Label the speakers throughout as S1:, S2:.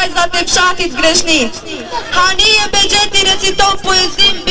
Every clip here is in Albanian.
S1: Vajzat e fshatit Greshni. Hani e Begjeti reciton poezim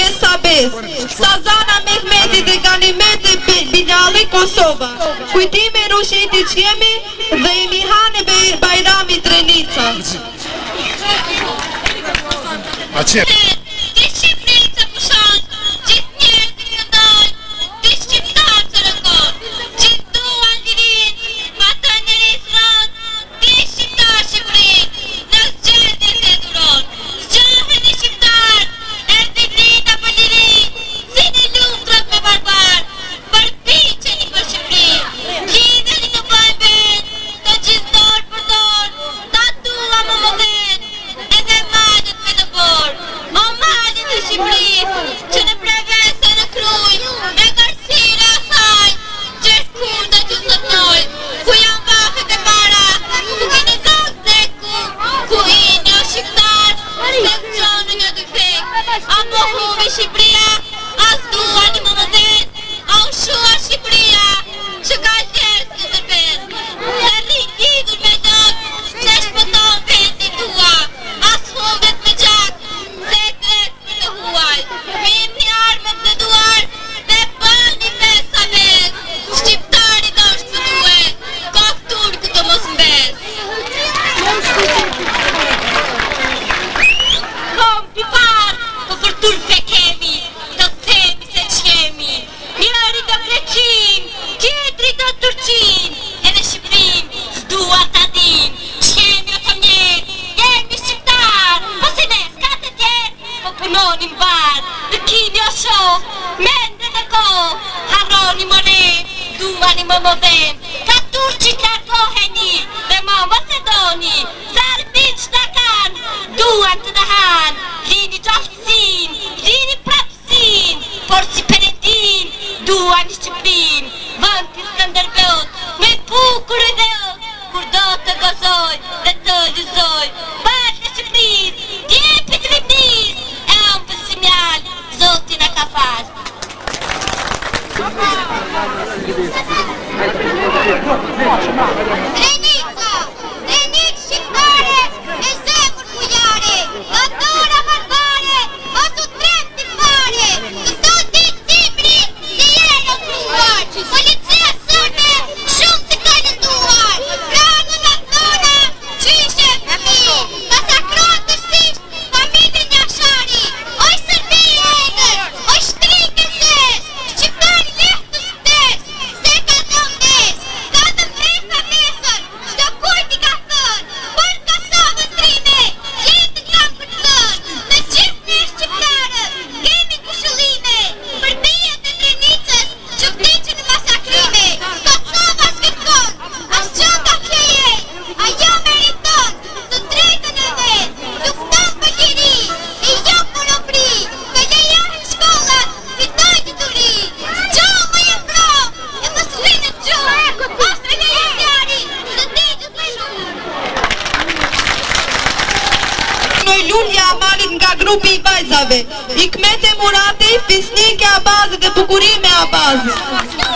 S1: Hikmete Murati, Fisnike Abazi dhe Bukurime Abazi.
S2: Oi, Lucia,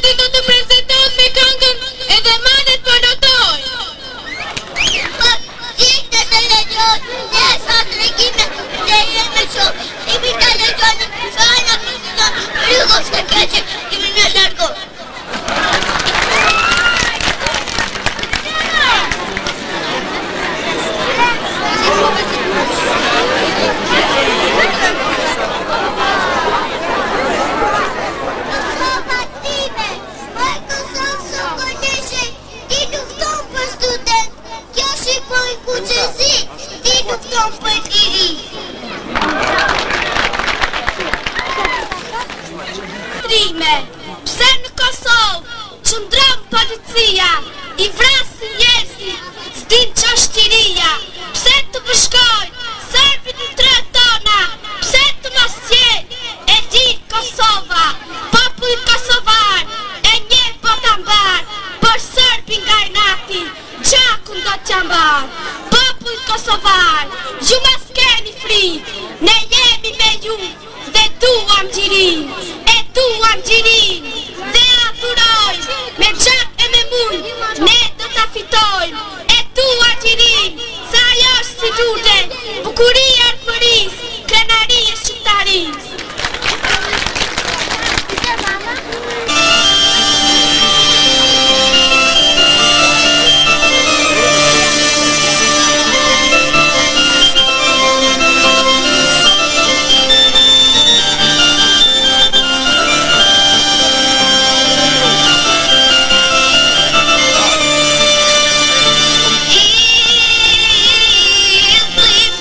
S1: Zoti do të prezentohet me këngën edhe malet po lotoj.
S2: Gjithë të legion, ne sot regjime dhe jemi shumë. Imi të legioni, fana kësë rrugos të keqe, imi në largo.
S1: Pse në Kosovë qëndron policia, i vrasin njerëzit, s'din ç'është liria. Pse të bashkojnë serbit në tre tona, pse të mos jenë, e din Kosova, populli kosovar, e një bota mbar, por serbin nga inati, gjakun do t'ja mbar. Populli kosovar, ju mos keni frikë, ne jemi me ju, dhe duam gjirin, duam gjirin, dhe adhurojmë, me gjak e me mund, ne do t'a fitojmë, e duam gjirin, sa ajo është si dute, bukuria arpëris, krenaria shqiptaris.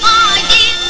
S2: Bye.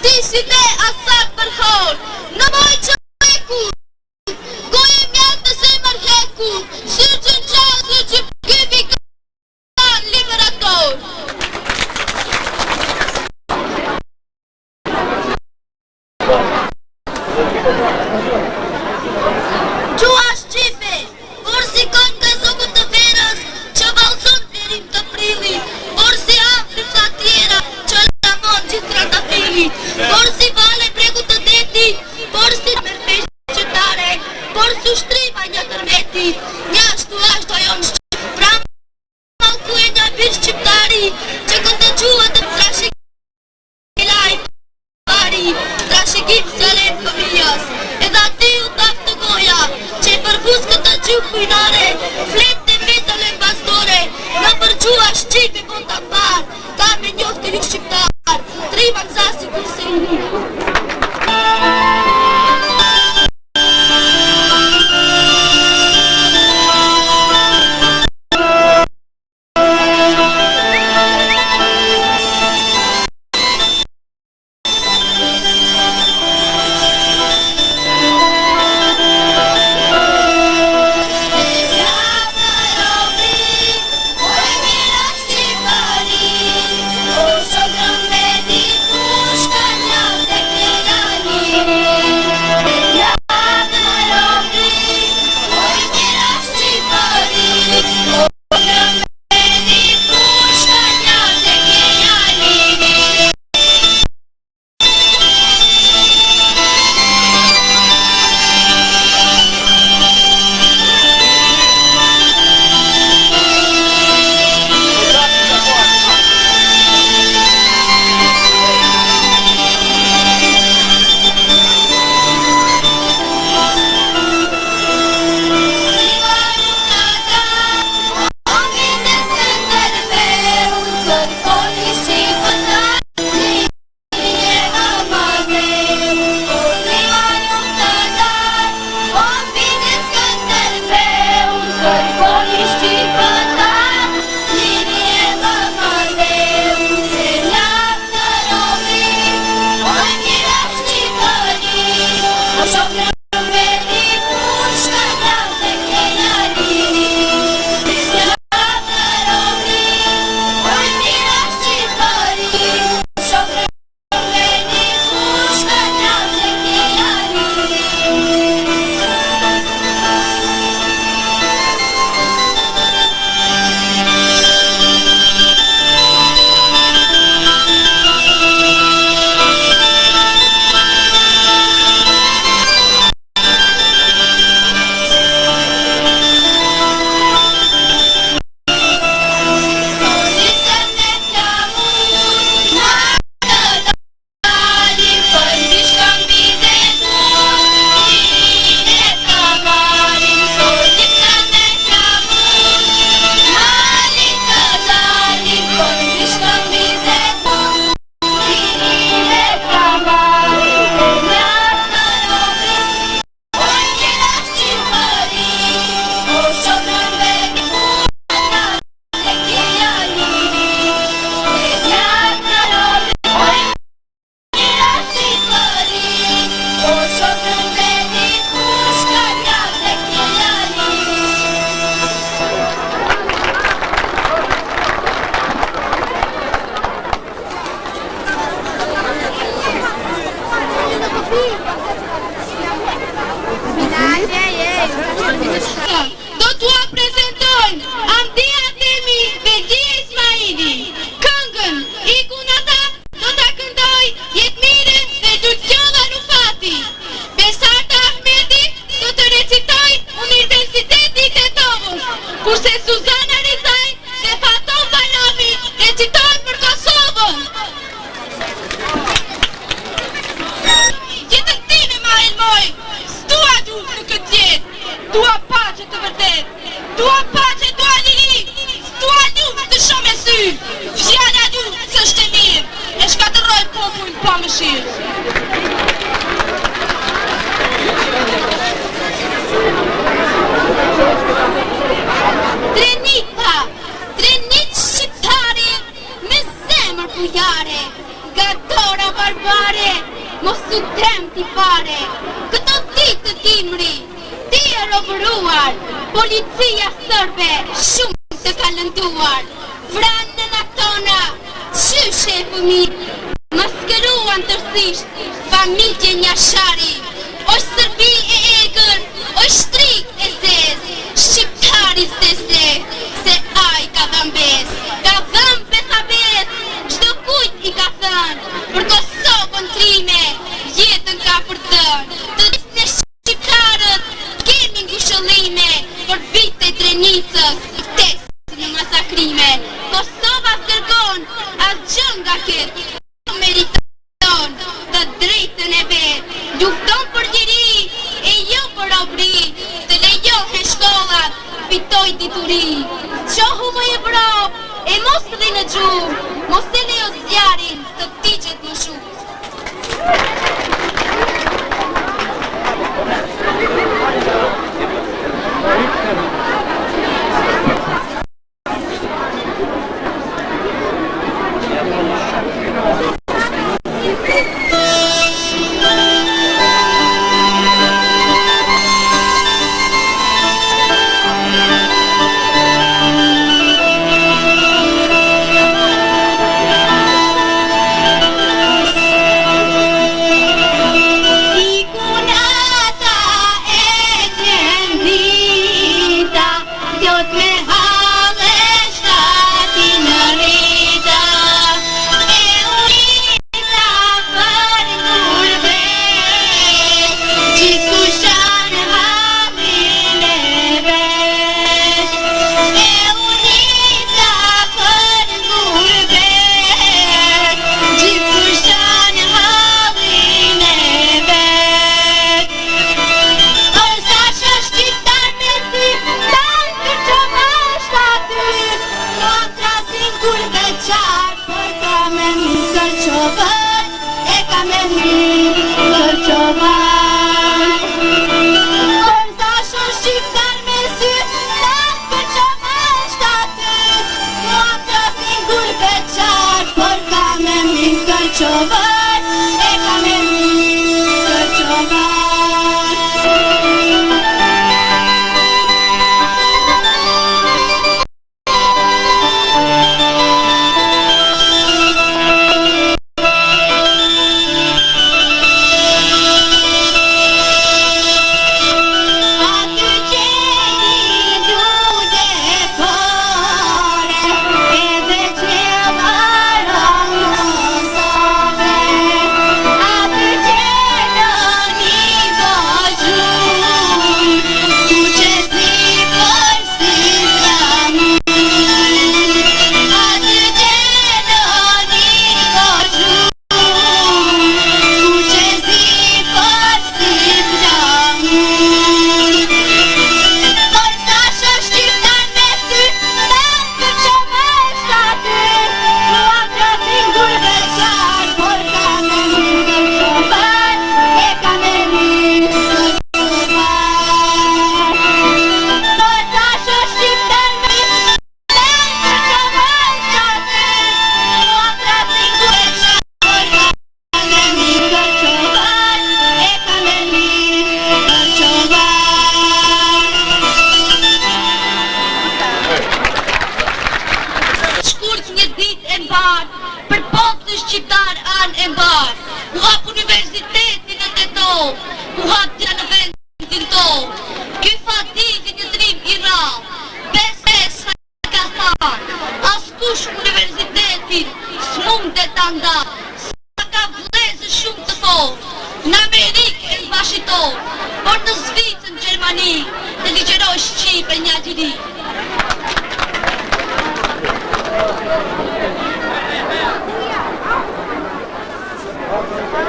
S1: ti si dhe asak për hol, në moj që reku, goje mjak të se mërheku, syrë që në qazë që këvi kënë liberator. Qua Shqipe, por si konë nga zogu të verës, që valzon verim të prili, por si afri flatjera, që lamon gjithra të fili, por si vale bregu të deti, por si mërpesh qëtare, por si ushtrima një tërmeti, njashtu ashtu ajo në Shqip, pra malku e një bir shqiptari, që këtë gjua të trashik laj pari, trashikit zelen fëmijas, edhe ati u taf të goja, që i përbus këtë gjuh kujnare, flet të vetën e pastore, në përgjua Shqipi mund të parë, ta me njoftë të ju shqiptar, trima nëzasi kurse i një. Do t'ua prezentojmë Andia Temi dhe Gjia Ismaili. Këngën Ikunata do t'a këndoj Jetmire dhe Gjutjolla Rufati. Besarta Ahmeti do të recitoj Universiteti Tetovës, kurse Suzana Rizaj dhe Faton Banami recitojnë për Kosovën. Jetën time ma elmoj, s'dua gjuhë në këtë jetë. Dua pace të vërtet, dua pace, dua liri, s'dua ljumë të shumë e sy, fjalla ljumë s'është e mirë, e shkatëroj popullin pa mëshirë. Trenit shqiptare, me zemër bujare, nga dora barbare, mos u trem ti fare. Këto ditë të dimri, ti e robëruar, policia sërbe shumë të ka lënduar. Vranë në tona, qyshe e fëmijë, maskeruan tërësisht familje Njashari. O Sërbi e egër, o shtrik e zez, shqiptari zdesle, se aj ka dhëm bes, ka dhëm bethabet, çdo kujt i ka thënë, për Kosovën trime, jetën ka përdhën. Të ditë në shqiptarët, kemi ngushëllime, për vite Drenicës, vdesin në masakrime. Kosova sërgon, as gjë nga ketë, meriton të drejtën e vetë, lufton për liri e jo për robëri, të lejohen shkollat, fitoj dituri. Qohu më Evropë e mos dhe në gjumë, mos e lejo zjarin të tigjet më shumë.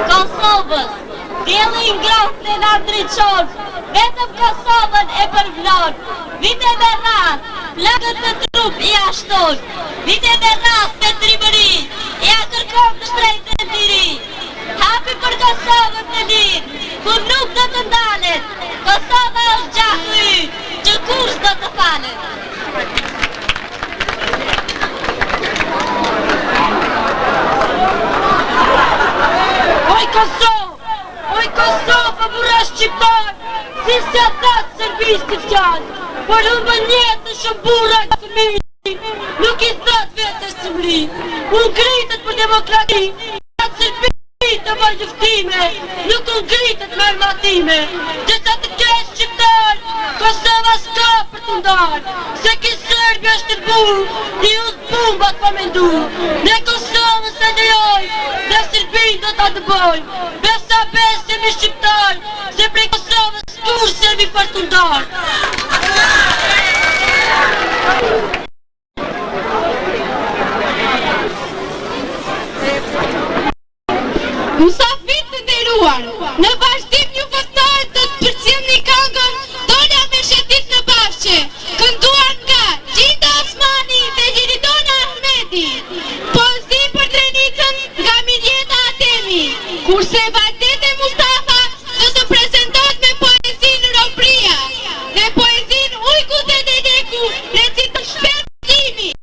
S2: Kosovës, djeli ngrohtë në ndryqon, vetëm Kosovën e përvlon, vite me rath, plagët të trup i ashton, vite me rath me trimëri, ja kërkon të shtrejtë e tiri. Hapi për Kosovën të lirë, ku nuk do të ndalet, Kosova është gjaku y, që kush do të falet. Oj Kosovë! burra shqiptar, si se thatë serbistit fjalë, por unë më njetë shumë burra të mirë, nuk i thot vetës të mri, unë gritet për demokrati, atë serbit të bëj luftime, nuk unë gritet me armatime, që sa të kesh shqiptar, Kosova s'ka për të ndarë, se ki Serbi është të burë, i udhë bumbat pa me ndu, ne Kosovën se lejoj, dhe Serbin do t'a të boj, besa besemi shqiptar, se prej Kosovës s'kur Serbi për të ndarë.
S1: Musafir të nderuar, në vazhdim ju votoj të përcjellni këngën Dola me shetit në bafqe, kënduar nga Gjinda Osmani dhe Liridona Ahmeti, poezi për Drenicën nga Mirjeta Ademi, kurse Valdete Mustafa do të prezentohet me poezinë Robria dhe poezinë Ujku dhe Deleku reciton Shpërblimi.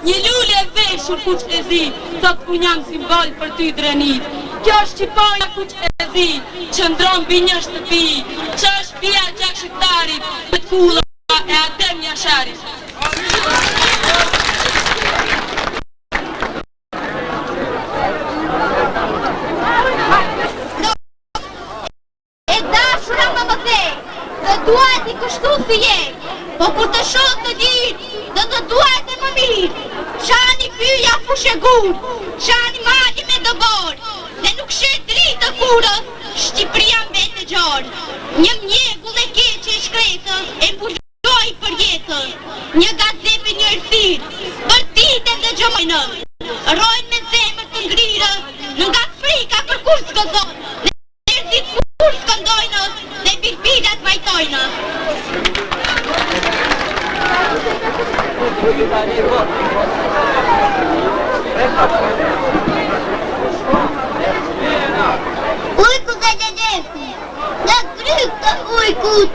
S2: Një lule e veshur kuq e zi, thot unë jam simbol për ty drenit. Kjo është Shqiponia kuq e zi, që ndron bi një shtëpi, që është pia gjak shqiptarit, me t'kulla e Adem Jasharit.
S1: E dashura më thej, dhe duhet i kështu si je, po kur të shoh të dirë, dhe të duhet e më mirë. Shani pyja fushegur, shani mali me dëbor, dhe nuk shet dritë të kurës, Shqipëria me në gjorë. Një mjegull e keqe e shkretës, e mbushoj për jetës, një gazepe një rëthirë, për ditën dhe gjojnë, rojnë me zemër të ngrirës, nga frika për kur s'këzon, dhe nërëzit kur s'këndojnë, dhe bilbilat vajtojnë.
S3: Ujku dhe Deleku, në kryk të ujkut,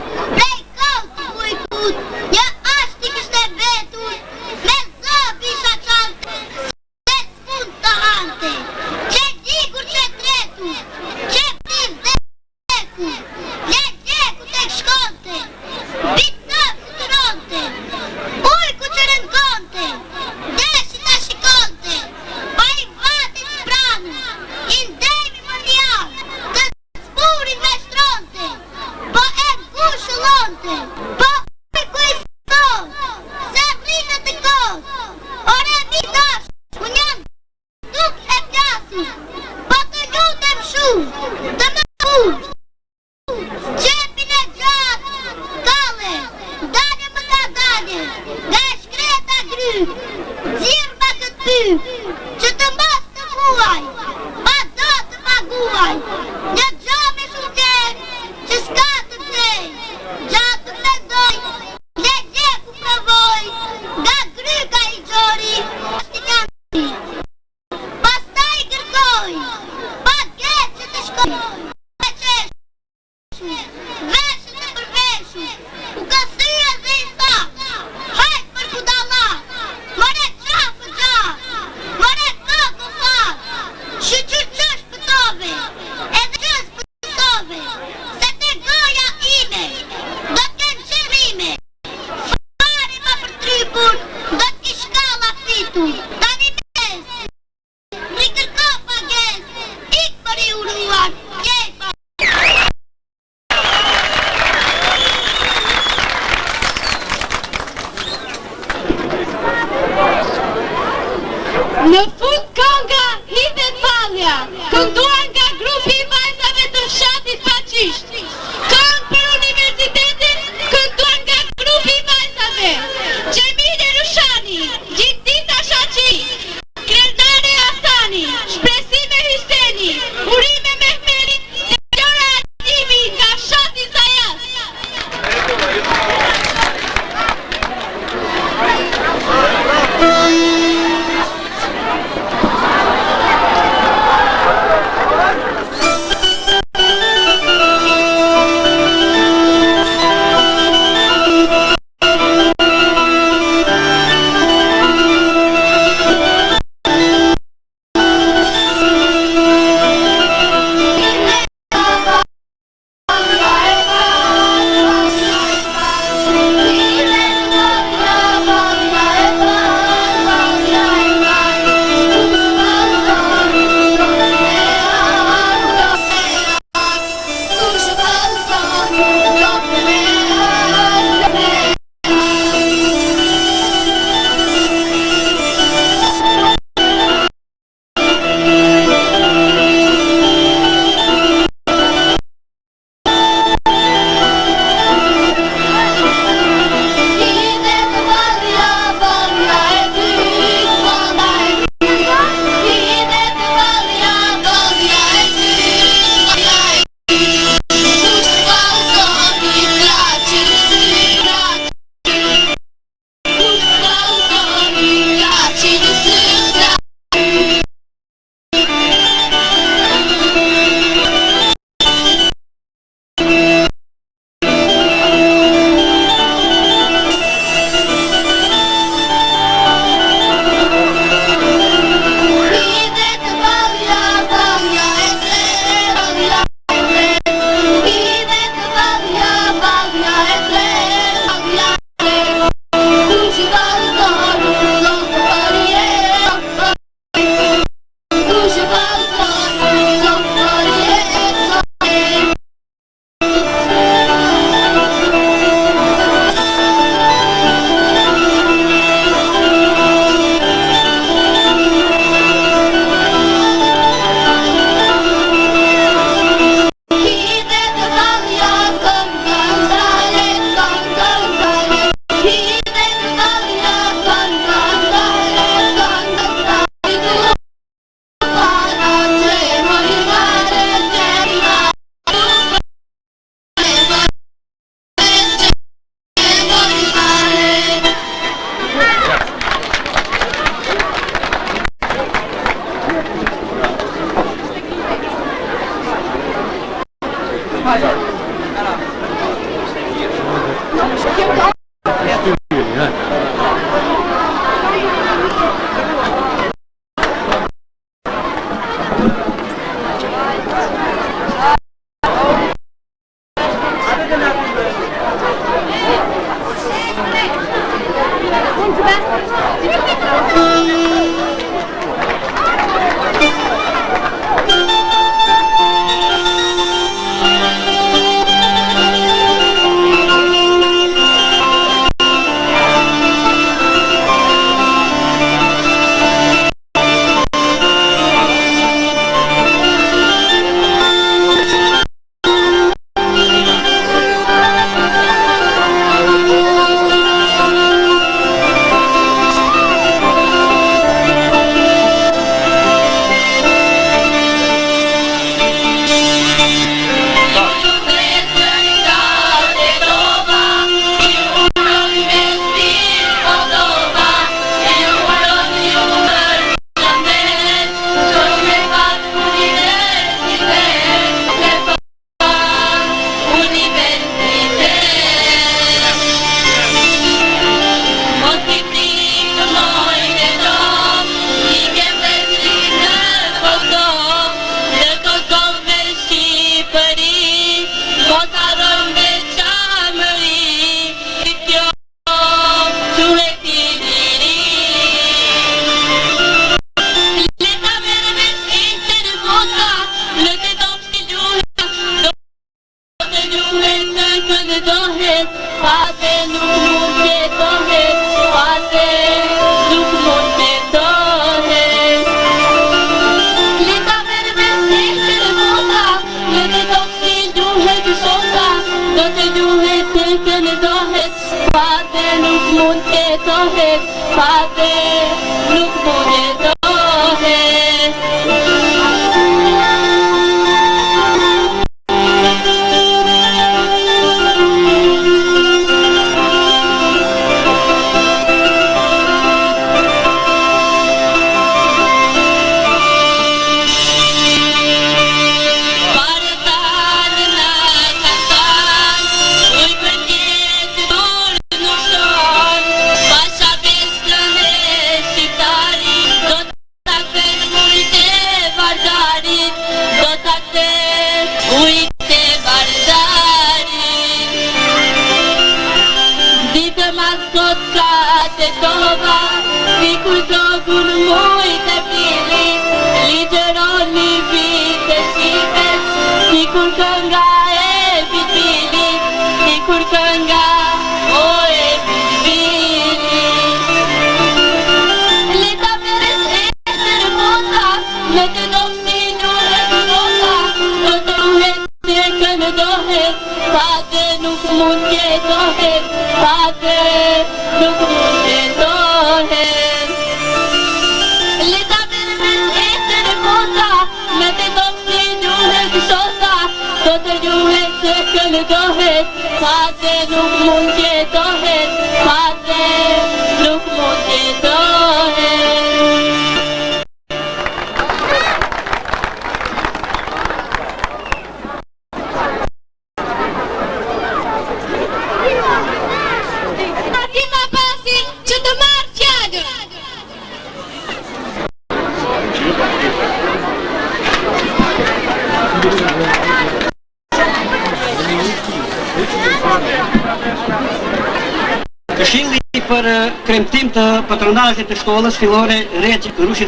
S3: Këshilli për kremtim të patronazhit të shkollës fillore Regjë Rushi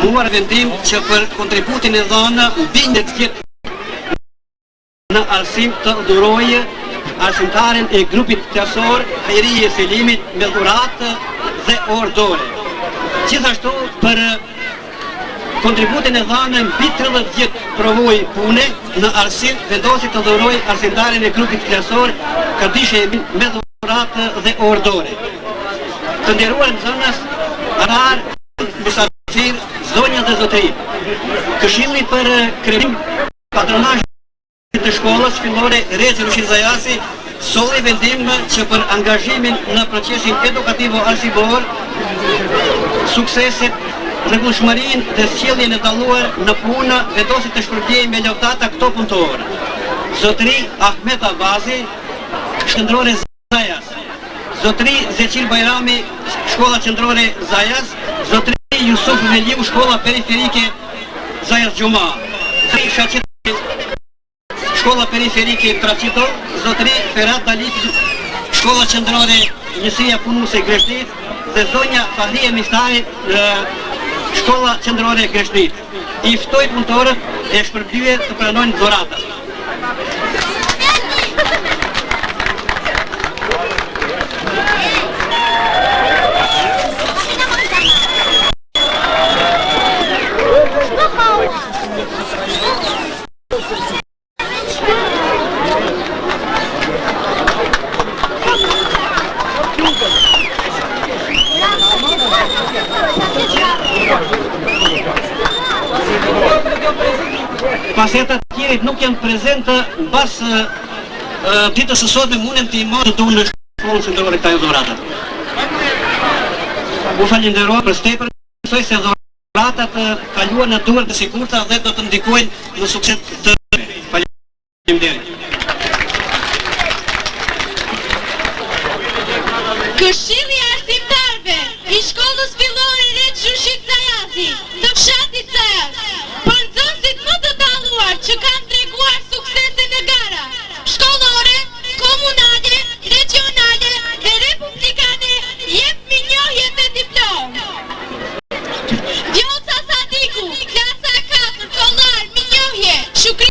S3: muar vendim që për kontributin e dhënë mbi të gjithë në arsim të dhurojë arsimtaren e grupit klasor Hajrije Selimit me dhuratë dhe orë dore. Gjithashtu për kontributin e dhënë mbi 30 vjet provoj pune në arsim vendosi të dhurojë arsimtaren e grupit klasor Kadishe me dhuratë dhe orë dore. Të nderuar nxënës, arar, mysafir, zonja dhe zotëri. Këshilli për kremtim patronazhit të shkollës fillore Regjë Rushi Zajasi solli vendim që për angazhimin në procesin edukativo arsimor sukseset rregullshmërinë dhe sjelljen e dalluar në punë vendoset të shpërblejë me lëvdata këto punëtorë. Zotëri Ahmet Abazi, qendrore Zajas. Zotëri Zeqil Bajrami, shkolla qendrore Zajas. Zotëri Jusuf Veliu, shkolla periferike Zajas Gjuma. Zotëri Shaqet, shkolla periferike Traqito. Zotëri Ferhat Dalit, shkolla qendrore Njësia Punuse Greshtit. Dhe zonja Fahrie Mistari, shkolla qendrore Greshtit. I ftoj punëtorët e shpërblyer të pranojnë dhuratat. Pasetat të tjerit nuk janë prezente mbas ditës së sotme mundem të i marrë të unë në shkollën qendrore këta dhuratat. U falenderoj për stepër, besoj se dhuratat kaluan në duar të sigurta dhe do të ndikojnë në sukses të faleminderit.
S2: Këshilli i arsimtarëve i shkollës fillore Ret Xhushit Zajazi, të fshatit Zajas, për nxënësit më të dalluar që kanë treguar suksese në gara shkollore, komunale, regionale dhe republikane, jep minjohje dhe diplom. Vjosa Sadiku, klasa 4, kollar, minjohje, Shukri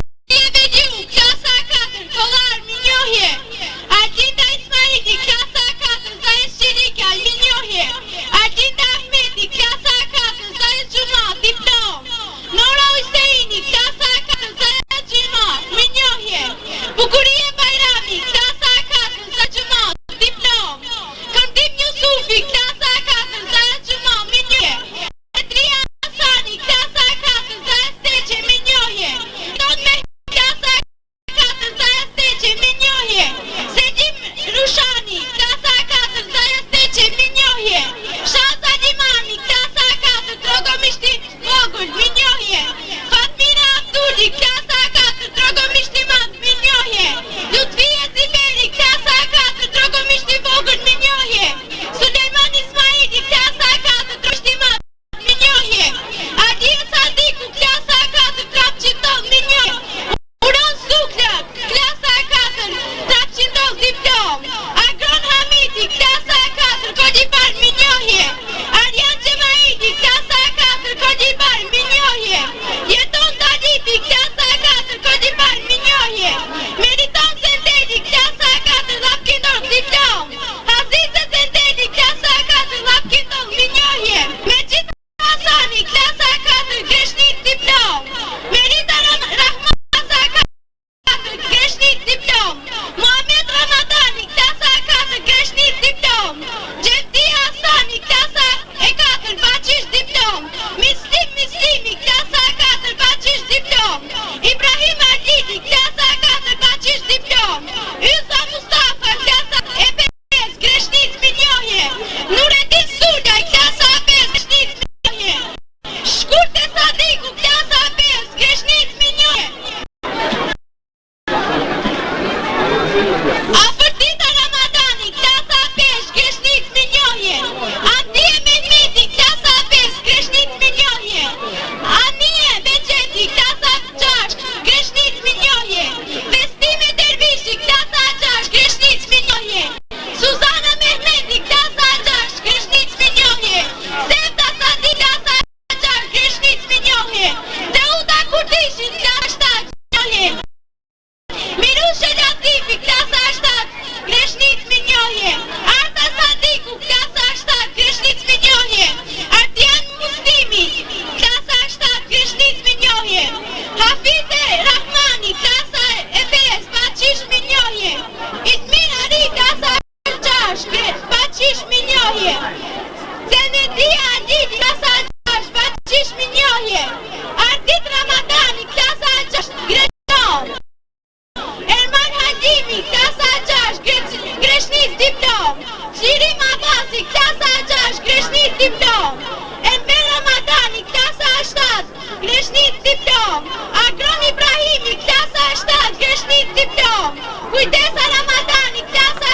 S1: Kujtesa Ramadani, klasa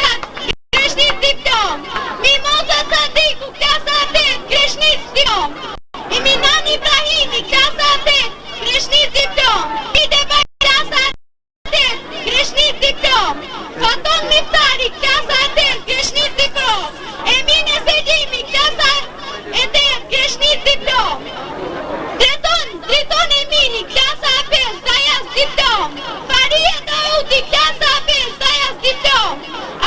S1: Krishnis diplom. Mimoza Sadiku, klasa 8, Krishnis diplom. Iminani Ibrahimi, klasa 8, Krishnis diplom. Idebaj, klasa 8, Krishnis diplom. Faton Miftari, klasa 8, Krishnis diplom. Emine Selimi, klasa 8, Krishnis diplom. Driton Emini, klasa 5, Zajas diplom. Faria Daudi, klasa 5, Zajas diplom.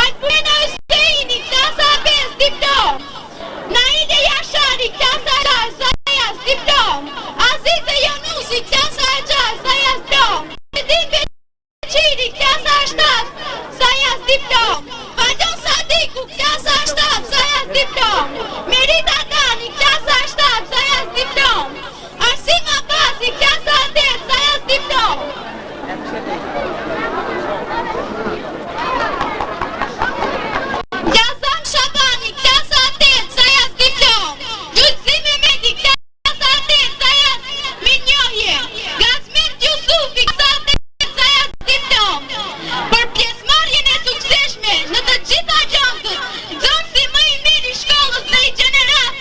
S1: Albuena Hüseyini, klasa 5, diplom. Naide Yashari, klasa 6, Zajas diplom. Azize Yonusi, klasa 6, Zajas diplom. Edin Beqiri, klasa 7, Zajas diplom. Valon Sadiku, klasa 7, Zajas diplom. Merita Dani, klasa 7, Zajas diplom. Arsim Abasi, klasa 8, Zajas diplom. Yazan Shabani, klasa 8, Zajas diplom. Gülzi Mehmeti, klasa 8, Zajas minjohje. Gazmet Jusufi, klasa 8, Zajas diplom. Për pjesëmarrjen e suksesshme në të gjitha gjendët, nxënësi më i mirë i shkollës dhe i gjeneratës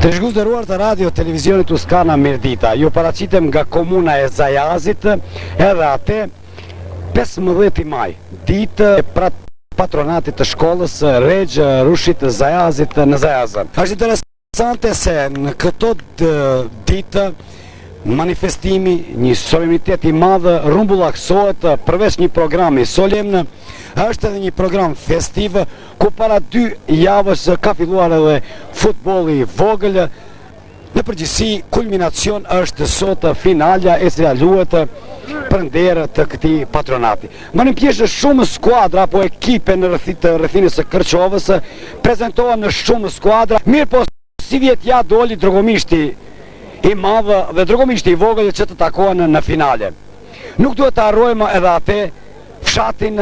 S4: Të shkuzdëruar të radio televizionit Tuskana Mirdita, ju paraqitem nga komuna e Zajazit, edhe atë 15 maj, ditë e patronatit të shkollës Regj Rushit Zajazit në Zajaz. Është interesante se në këto ditë manifestimi, një solemnitet i madh rumbullaksohet përveç një programi solemn, është edhe një program festiv ku para 2 javësh ka filluar edhe futbolli i vogël. Në përgjithësi, kulminacion është sot finalja e cila luhet për nder të këtij patronati. Marrin pjesë shumë skuadra apo ekipe në rrethinën e Kërçovës, prezantohen në shumë skuadra. Mirë po, si vjet ja doli Drogomishti i madh dhe Drogomishti i vogël që të takohen në finale. Nuk duhet të harrojmë edhe atë fshatin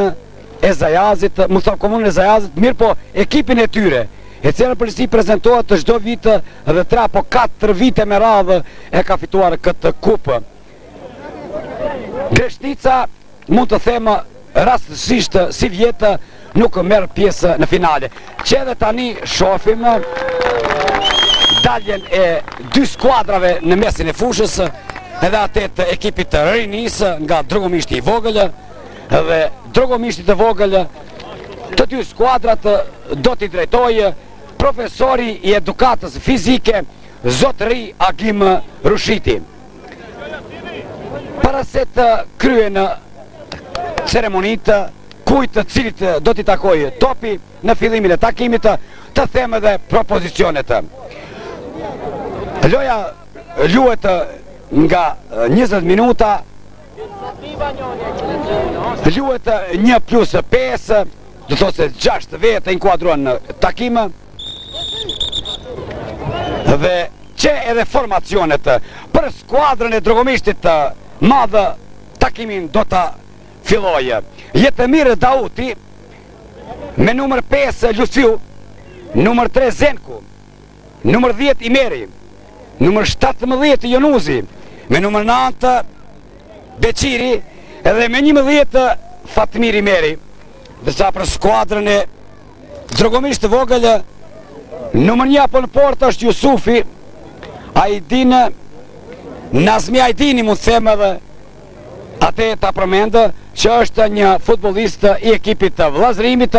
S4: e Zajazit, më thon komunën e Zajazit, mirë po ekipin e tyre, e cila përgjithësi prezantohet të çdo vit dhe 3 apo 4 vite me radhë e ka fituar këtë kupë. Greshtica, mund të them rastësisht si vjetë, nuk merr pjesë në finale. Që edhe tani shohim daljen e 2 skuadrave në mesin e fushës, edhe atë të ekipit të Rinis nga Drogomishti i vogël, dhe Drogomishti të vogël, të 2 skuadrat do t'i drejtojë profesori i edukatës fizike, zotëri Agim Rushiti. Para se të kryen ceremonitë, kujt të cilit do t'i takojë topi në fillimin e takimit, të them edhe propozicionet. Loja luhet nga 20 minuta, luhet 1+5, do thotë se 6 vete inkuadruan në takim, dhe që edhe formacionet për skuadrën e Drogomishtit madh takimin do ta fillojë. Jetemir Dauti me numër 5 Luciu, numër 3 Zenku, numër 10 Imeri, numër 17 Jonuzi, me numër 9 Beqiri, edhe me 11 Fatmir Imeri. Dhe sa për skuadrën e Drogomishtit të vogël, numër 1 apo në portë është Jusufi Ajdin, Nazmi Ajdini, mund të them edhe atë ta përmendë, që është një futbollist i ekipit të vllazërimit.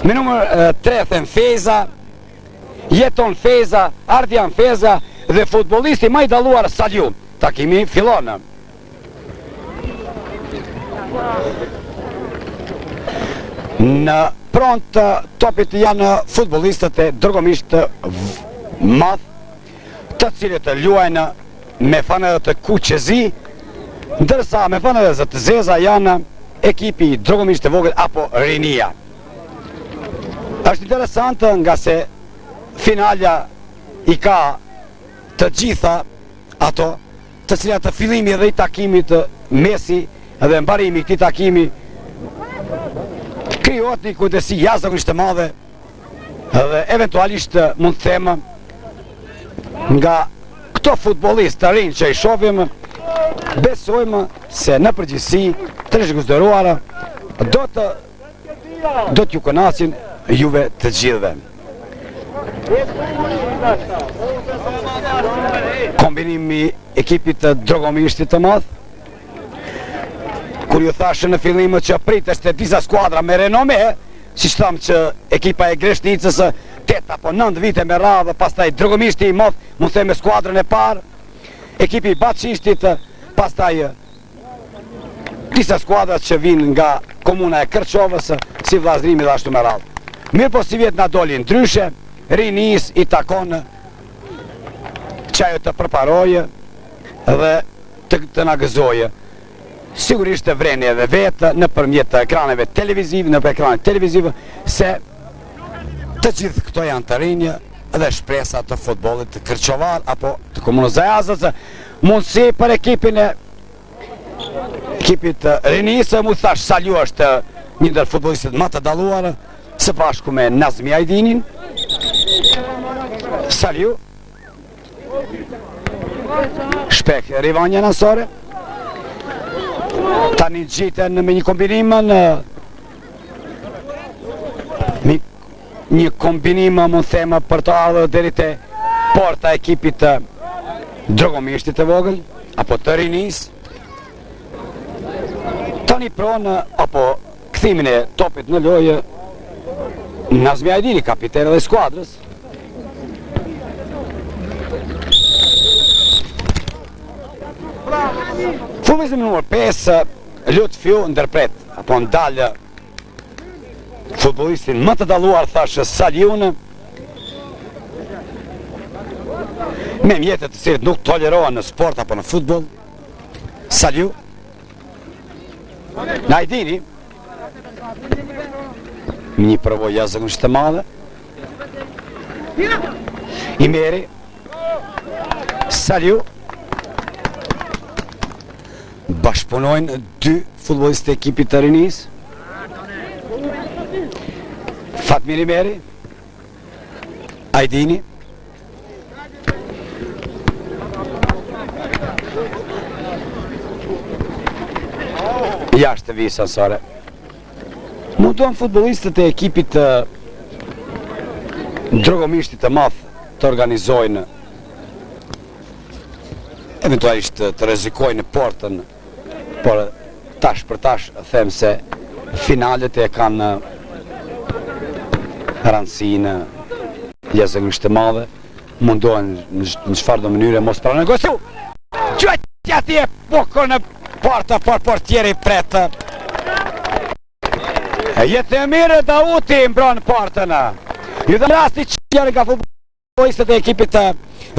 S4: Me numër 3 them Feza, Jeton Feza, Ardian Feza dhe futbollisti më i dalluar Saliu. Takimi fillon. Në pront topit janë futbollistët e Drogomishtit madh, të cilët luajnë me fanërë të kuqezi, ndërsa me fanërë të zeza janë ekipi i Drogomishtit të vogël apo Rinia. Është interesant nga se finalja i ka të gjitha ato të cilat të fillimi dhe i takimit mesi dhe mbarimi këtij takimi krijohet një kujdesi jashtëzakonisht të madhe Dhe eventualisht mund të them nga këto futbollistë të rinj që i shohim, besojmë se në përgjithësi trashëgimtarë do t'ju kënaqin juve të gjithëve. Kombinimi ekipit të Drogomishtit të madh, kur ju thashë në fillim që priteshte disa skuadra me renome, si thamë që ekipa e Greshnicës 8 apo 9 vite me radhë, pastaj Drogomishti i madh, mund të them me skuadrën e parë, ekipi i Batshishtit, pastaj disa skuadrat që vinë nga komuna e Kërçovës, si Vllazërimi dhe ashtu me radhë. Mirë po si vjetë na dolin ndryshe, rinis i takon që ajo të përparojë dhe të na gëzojë. Sigurisht të vreni edhe vetë në përmjet ekraneve televizive, në ekranet televizive, se të gjithë këto janë të rinjë dhe shpresa të futbollit të kërçovar apo të komunës Zajazës, mundësi për ekipit rinisë, mu thash Saliu është një ndër futbollistit më të dalluar, së bashku me Nazmi Ajdinin. Saliu shpek rivanja nësore, tani gjiten me një kombinim një kombinim më thema për të ardhur deri te porta ekipit të Drogomishtit të vogël apo të rinis. Tani pronë apo kthimin e topit në lojë Nazmi Ajdini, kapiteni dhe skuadrës. Futbollisti numër 5, Lutfiu ndërpret apo ndalë futbollistin më të dalluar, thashë Saliun, me mjetet të cilët nuk tolerohen në sport apo në futboll. Saliu në Ajdini një përvojë jashtëzakonisht të madhe, i meri Saliu, bashkëpunojnë dy futbollistë të ekipit të rinis, Fatmir Imeri, Ajdini. Jashtë të vijë sansare. Mundon futbollistët e ekipit të Drogomishtit të madh të organizojnë, eventualisht të rrezikojnë portën, por tash për tash them se finalet e kanë rëndësinë jashtëzakonisht të madhe, mundohen në çfarëdo mënyre mos pra negocu. Gjëtja atje bukur në porta, por portieri pret. Jetë e mirë Dauti mbron portën. Ju dhe rasti që janë nga futbollistët e ekipit të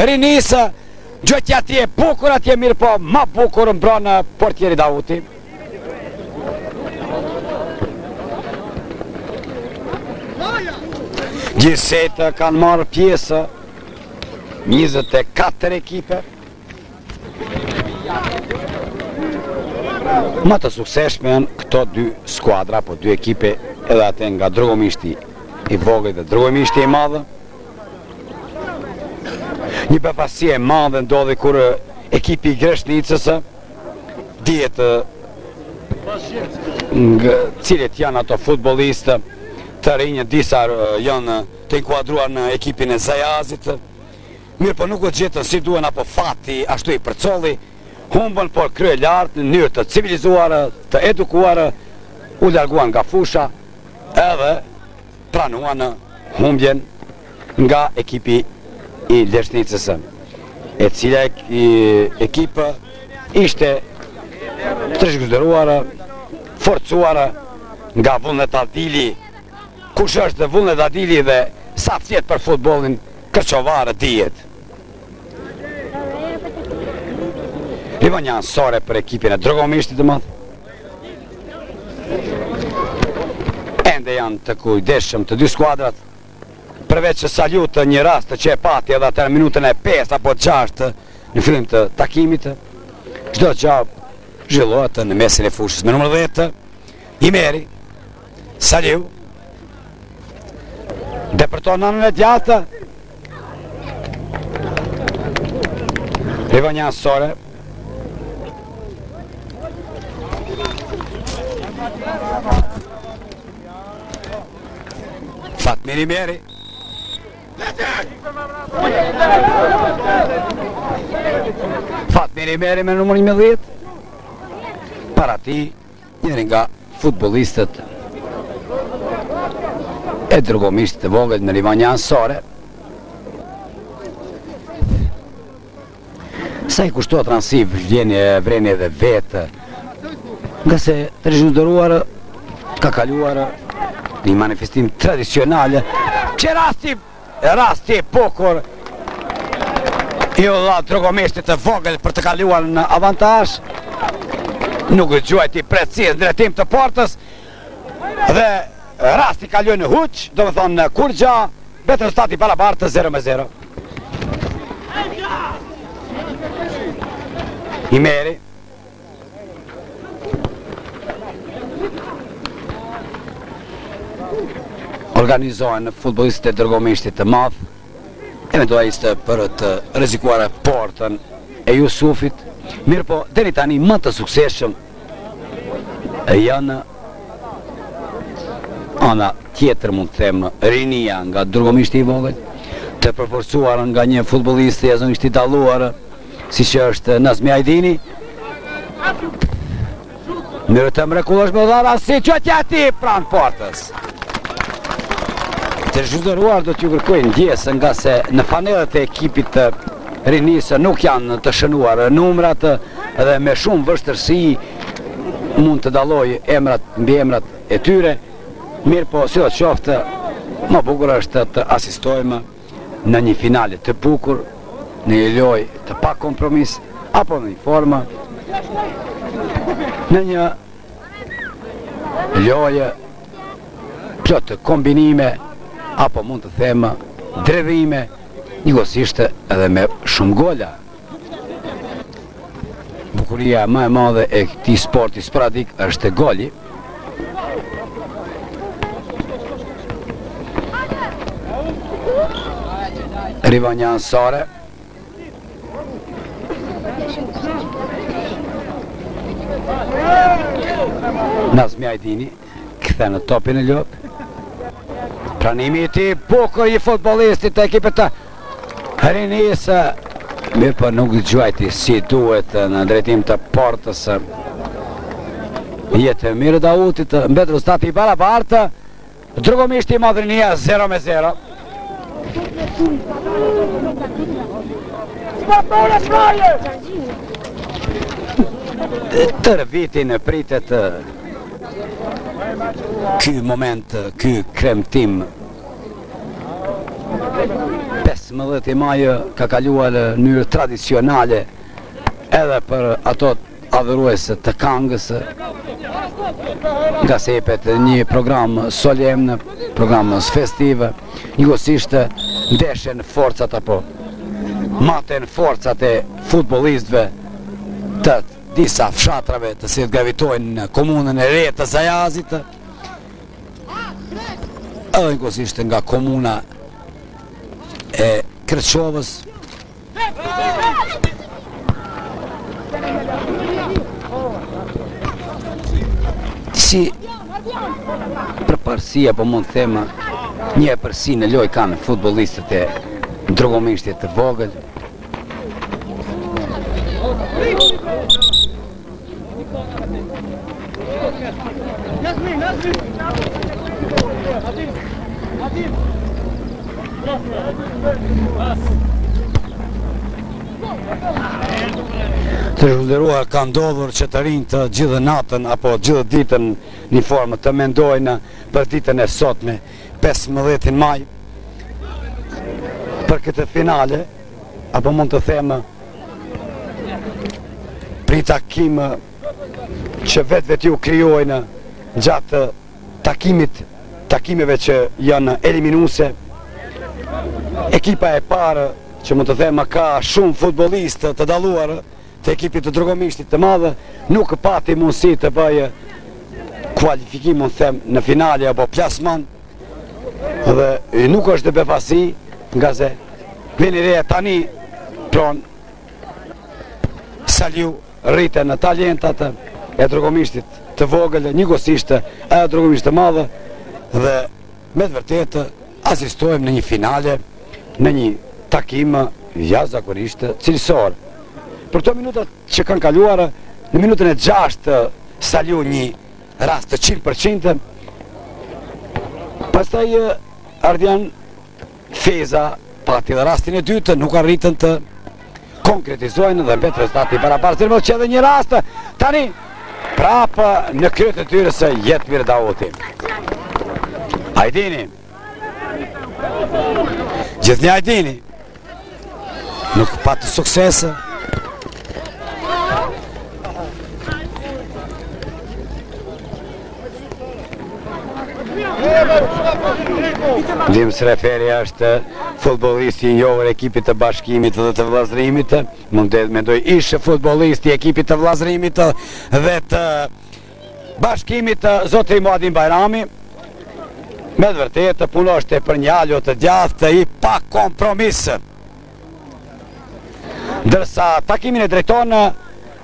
S4: rinis, gjëtja atje bukur, atje mirë, po ma bukur mbron portieri Dauti. Gjithsejt kanë marrë pjesë 24 ekipe, më të suksesshme janë këto dy skuadra, po dy ekipe, edhe atë nga Drogomishti i vogël dhe Drogomishti i madh. Një befasi e madhe ndodhi kur ekipi i Greshnicës, dihet cilët janë ato futbollistë të rinj, disa janë të inkuadruar në ekipin e Zajazit, mirë po nuk u gjetën si duhen apo fati ashtu i përcolli, humbën por krye lartë në mënyrë të civilizuar, të edukuar, u larguan nga fusha edhe pranuan humbjen nga ekipi i Leshnicës, e cila ekip ishte trashëgimtar, forcuar nga Vullnet Adili. Kush është Vullnet Adili dhe sa flet për futbollin kërçovar dihet. Rivanja ansore për ekipin e Drogomishtit të madh. Ende janë të kujdesshëm të dy skuadrat, përveç që Saliu një rast që e pati edhe atë në minutën e 5 apo 6 në fillim të takimit, çdo gjë zhvillohet në mesin e fushës me numër 10, Imeri, Saliu, Depërton nënën e djathtë. Rivonjan Sore. Fatmiri Meri. Fatmiri Meri me numër 11. Para ti, njëri nga futbolistët e dërgomisht të vogël në Rivonjan Sore. Sa i kushtohet rëndësi vreni edhe vetë, nga se të rezultatuar ka kaluar një manifestim tradicionale, që rasti pokur i dha drogomishtit të vogël për të kaluar në avantazh, nuk gjuajti precis në drejtim të portës, dhe rasti kaloi në huq, do me thonë në Kurgja, betën stati barabartë 0-0. I Meri. Organizohen futbolistët e dërgomishtit të madh, eventualisht për të rrezikuar portën e Jusufit, mirë po deri tani më të suksesshëm janë ana tjetër, mund të them, rinia nga dërgomishti i vogël, të përforcuar nga një futbollist i jashtëzakonisht i dalluar, si që është Nazmi Ajdini. Mirë të mrekullueshme dhara, si që tjeti pranë portës. Të zhvillëruar do t'ju kërkoj ndjesë, nga se në panelet e ekipit të rinisë nuk janë të shënuar numrat, edhe me shumë vështërsi mund të dalloj emrat mbi emrat e tyre. Mirë po, si do të qoftë, më bukur është të asistojmë në një finale të bukur, në një lojë të pa kompromis, apo në një forma, në një lojë plot të kombinime, apo mund të them dredhime, njëkohësisht edhe me shumë gola. Bukuria më e madhe e këtij sporti sporadik është goli. Rivonjan Sore. Nazmi Ajdini kthen në topin e lop. Pranimi i tij bukur i futbollistit të ekipit të rinisë, mirë po nuk dëgjuajti si duhet në drejtim të portës. Jetë mirë Dautit, mbetur stati i barabartë, drogomishti i Madrinia 0-0. Tërë vitin pritet ky moment, ky kremtim. 15 maj ka kaluar në mënyrë tradicionale edhe për ato adhurues të këngës, nga se jepet një program solemn, program festiv, njëkohësisht ndeshen forcat apo maten forcat e futbollistëve të disa fshatrave të cilët gravitojnë në komunën e re të Zajazit, edhe njëkohësisht nga komuna e Kretçovës. Si përparësi, apo mund të them një përsi në lojë kanë futbollistët e drogomishtit të vogël. Të zhvillëruar ka ndodhur që të rinjtë të gjithë natën apo gjithë ditën një formë të mendojnë për ditën e sotme, 15 maj, për këtë finale, apo mund të them për takim që vetë ju krijojnë gjatë takimeve që janë eliminuese. Ekipa e parë, që mund të them ka shumë futbollistë të dalluar të ekipit të drogomishtit të madh, nuk pati mundësi të bëjë kualifikim, mund të them, në finale apo plasman, Dhe nuk është dhe befasi nga se vini reja tani pron Saliu rrite në talentat e drogomishtit të vogël, njëkohësisht e drogomishtit të madhe dhe me të vërtetë asistojmë në një finale, në një takim jashtëzakonisht cilësor. Për këto minutat që kanë kaluar, në minutën e 6 Saliu një rast të 100%, pastaj Ardian Feza pati dhe rastin e dytë, nuk arritën të konkretizojnë dhe mbet rezultati barabartë, më që edhe një rast tani prapë në kryet e tyre se Jetmir Davoti. Ajdini. Gjithnjë Ajdini. Nuk patë suksese. Dimës referi është futbolisti i njohur ekipit të Bashkimit dhe të Vllazërimit, mundet mendoj ishte futbolisti i ekipit të Vllazërimit dhe të Bashkimit zotri Muadin Bajrami. Me të vërtetë punoshte për një aljo të djathtë i pa kompromis. Ndërsa takimin e drejton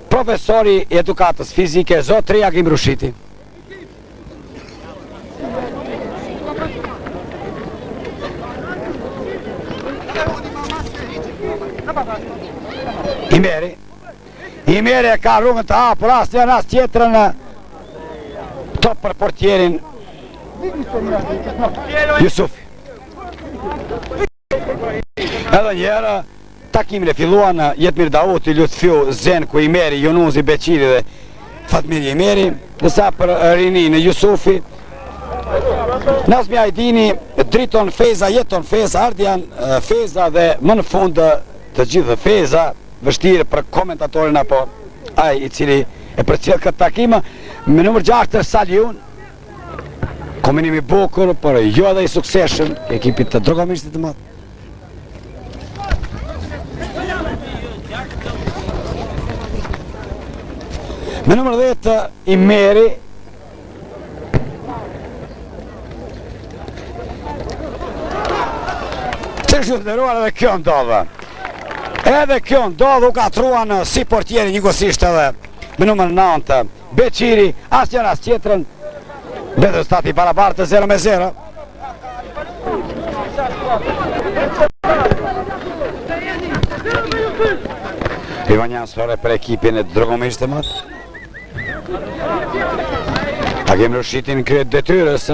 S4: profesori i edukatës fizike zotri Agim Rushiti. Imeri e ka rrugën të hapur, asë një rast tjetërën top për portierin Jusufi. Edhe njëherë takimin e filluan Jetmir Davoti, Lutfiu Zenku, Imeri, Jonuzi Beqiri dhe Fatmiri Imeri, nësa për rinin Jusufi, Nazmi Ajdini, driton Feza, jeton Feza, Ardian Feza dhe më në fund të gjithë Feza, vështirë për komentatorin apo ai i cili e përcjell këtë takim, me numër 6 Saliun, kombinimi bukur, por jo edhe i suksesshëm ekipit të drogomishtit të madh. Me numër 10 Imeri, të shënderuar edhe kjo ndodhë. Edhe kjo ndodhë u ka truan si portieri njëkohësisht edhe me numër 9 Beqiri, asë njëra asë tjetërën, betë stati barabartë 0-0. Ivanjan Sore për ekipin e drogomishtit të madh. Agim Rushitin kryet detyrës.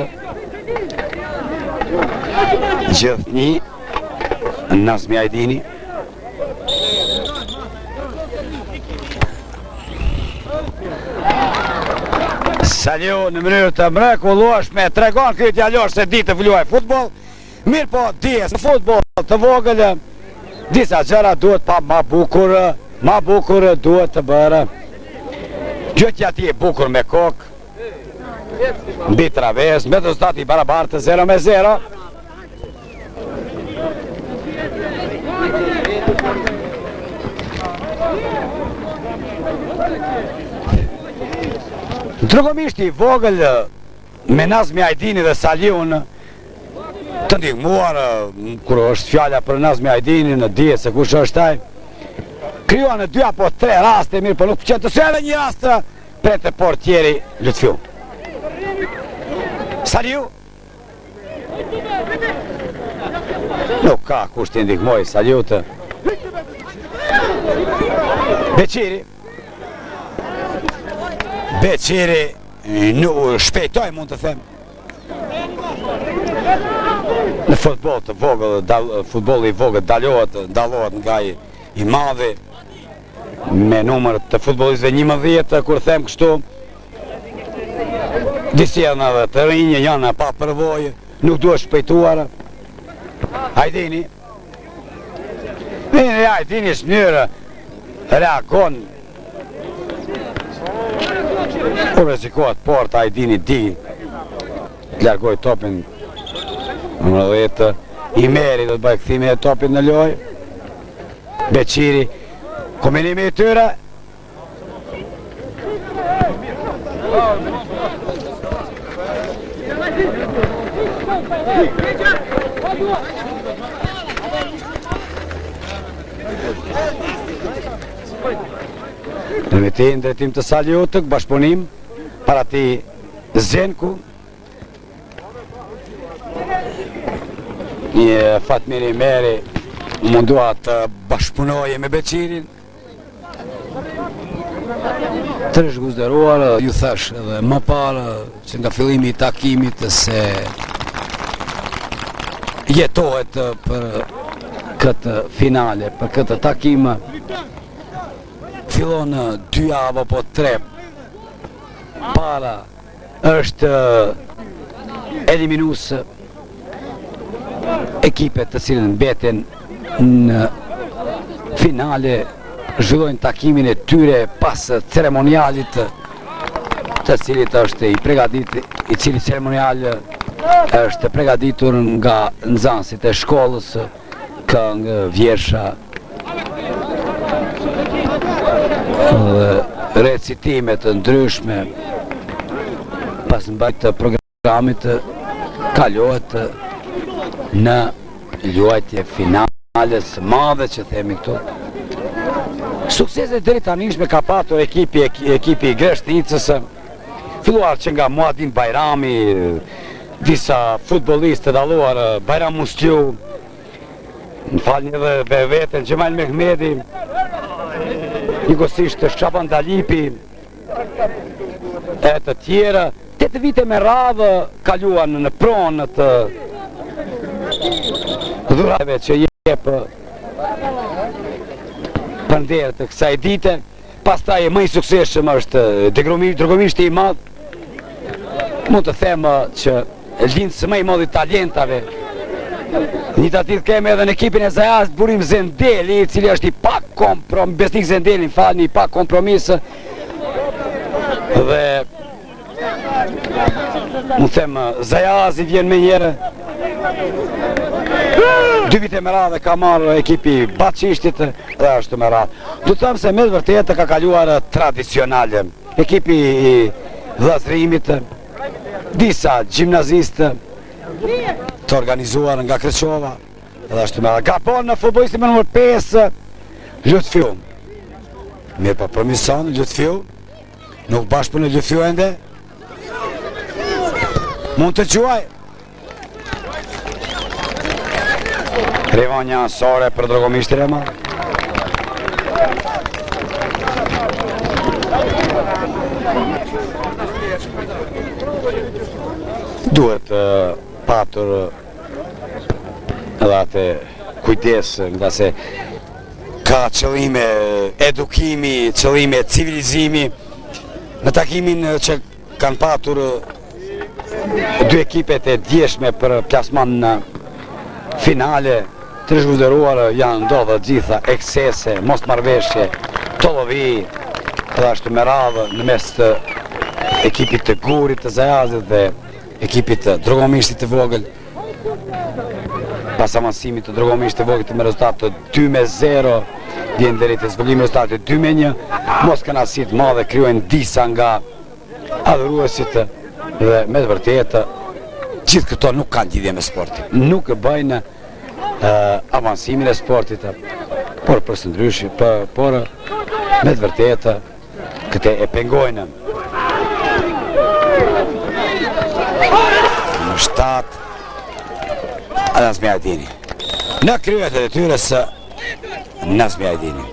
S4: Gjithnjë Nazmi Ajdini. Saliu në mënyrë të mrekullueshme tregon ky djalosh se di të luajë futboll, mirë po dihet në futboll të vogël disa gjëra duhet pa ma bukur duhet të bërë. Gjëtja ti e bukur me kokë, mbi traves, me rezultati barabartë 0-0. Drogomishti i vogël me Nazmi Ajdini dhe Saliun të ndihmuar kur është fjala për Nazmi Ajdini në dihet se kush është ai. Krijuan 2 apo 3 raste, mirë, por nuk pëlqen të sjellë një rast pret e portieri Lutfiu. Saliu nuk ka kush të ndihmoj Saliut. Beqiri nuk shpejtoj mund të them. Në futboll të vogël, futbolli i vogël dallohet nga i madhi me numër të futbollistëve 11, kur them kështu. Disi janë edhe të rinj, janë pa përvojë, nuk duhet shpejtuar. Ajdini. Ajdini është mënyrë reagon. Kur rrezikohet porta, Ajdini di të largoj topin në 10. Imeri do të bëjë kthime e topit në lojë. Beqiri, kombinimi i tyre. Në drejtim të Saliotëk, bashkëpunim para ti Zenku. Një Fatmiri Meri mundua të bashkëpunoje me Beqirin. Të rishguzderuar, ju thash edhe më parë që nga fillimi I takimit se jetohet për këtë finale, për këtë takim fillon 2 apo 3 para është eliminues ekipet të cilën mbeten në finale zhvillojnë takimin e tyre pas ceremonialit të cilit është I cili ceremonial është pregaditur nga nxënësit e shkollës, këngë, vjersha dhe recitime të ndryshme. Pas mbajtjes të programit kalohet në luajtje finales madhe që themi këtu. Sukseset deri tanishme ka patur ekipi I Greshticës, filluar që nga Muadin Bajrami, disa futbollistë dalluar, Bajram Musliu, në falni edhe veten Xhemal Mehmeti, njëkohësisht Shaban Dalipi e të tjera. 8 vite me radhë kaluan në pronë të dhuratave që jep përnderë të kësaj dite. Pastaj më I suksesshëm është Dragomishti I madh. Mund të them që lindës më I madh I talentave. Një të atit kemi edhe në ekipin e Zajazit Burim Zendeli, I cili është I pak kompromis, Besnik Zendeli, I pak kompromis. Dhe më them Zajazi vjen me njëre. 2 vite me radhë ka marrë ekipi Batçishtit dhe është me radhë. Du të them se me vërtetë ka kaluar tradicionale. Ekipi I Vllazërimit, disa gjimnazistë të organizuar nga Kreqova, edhe ashtu me radhë. Gabon në futbollisti me numër 5, Lutfiu. Mirë po përmison Lutfiu, nuk bashkëpunon Lutfiu ende. Mund të quaj. Rivonja sore për Dragomishtin e madh. Duhet patur edhe atë kujdes, nga se ka qëllime edukimi, qëllime civilizimi. Në takimin që kanë patur 2 ekipet e djeshme për plasman në finale, të zhvillëruar janë ndodhur gjitha eksese, mosmarrveshje, tollovi, edhe ashtu me radhë në mes të ekipit të Gurit të Zajazit dhe ekipit të Dragomishtit të vogël. Pas avansimit të Dragomishtit të vogël me rezultat të 2-0, vjen deri te zbulimi rezultati 2-1. Moskënaqësi të madhe krijojnë disa nga adhuruesit dhe me të vërtetë gjithë këto nuk kanë lidhje me sportin. Nuk e bëjnë avansimin e sportit, por për së ndryshe, por me të vërtetë këte e pengojnë. Në 7 Nazmi Ajdini. Në kryet e detyrës Nazmi Ajdini.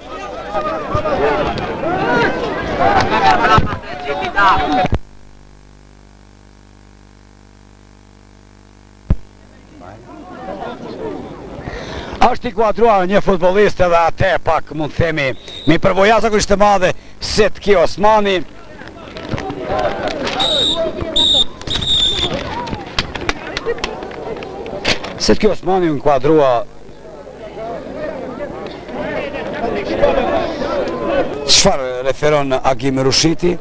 S4: Është I kuadruar një futbollist edhe atë pak mund të themi me përvojazakisht të madhe Setki Osmani. Setki Osmani u kuadrua çfarë referon Agim Rushiti.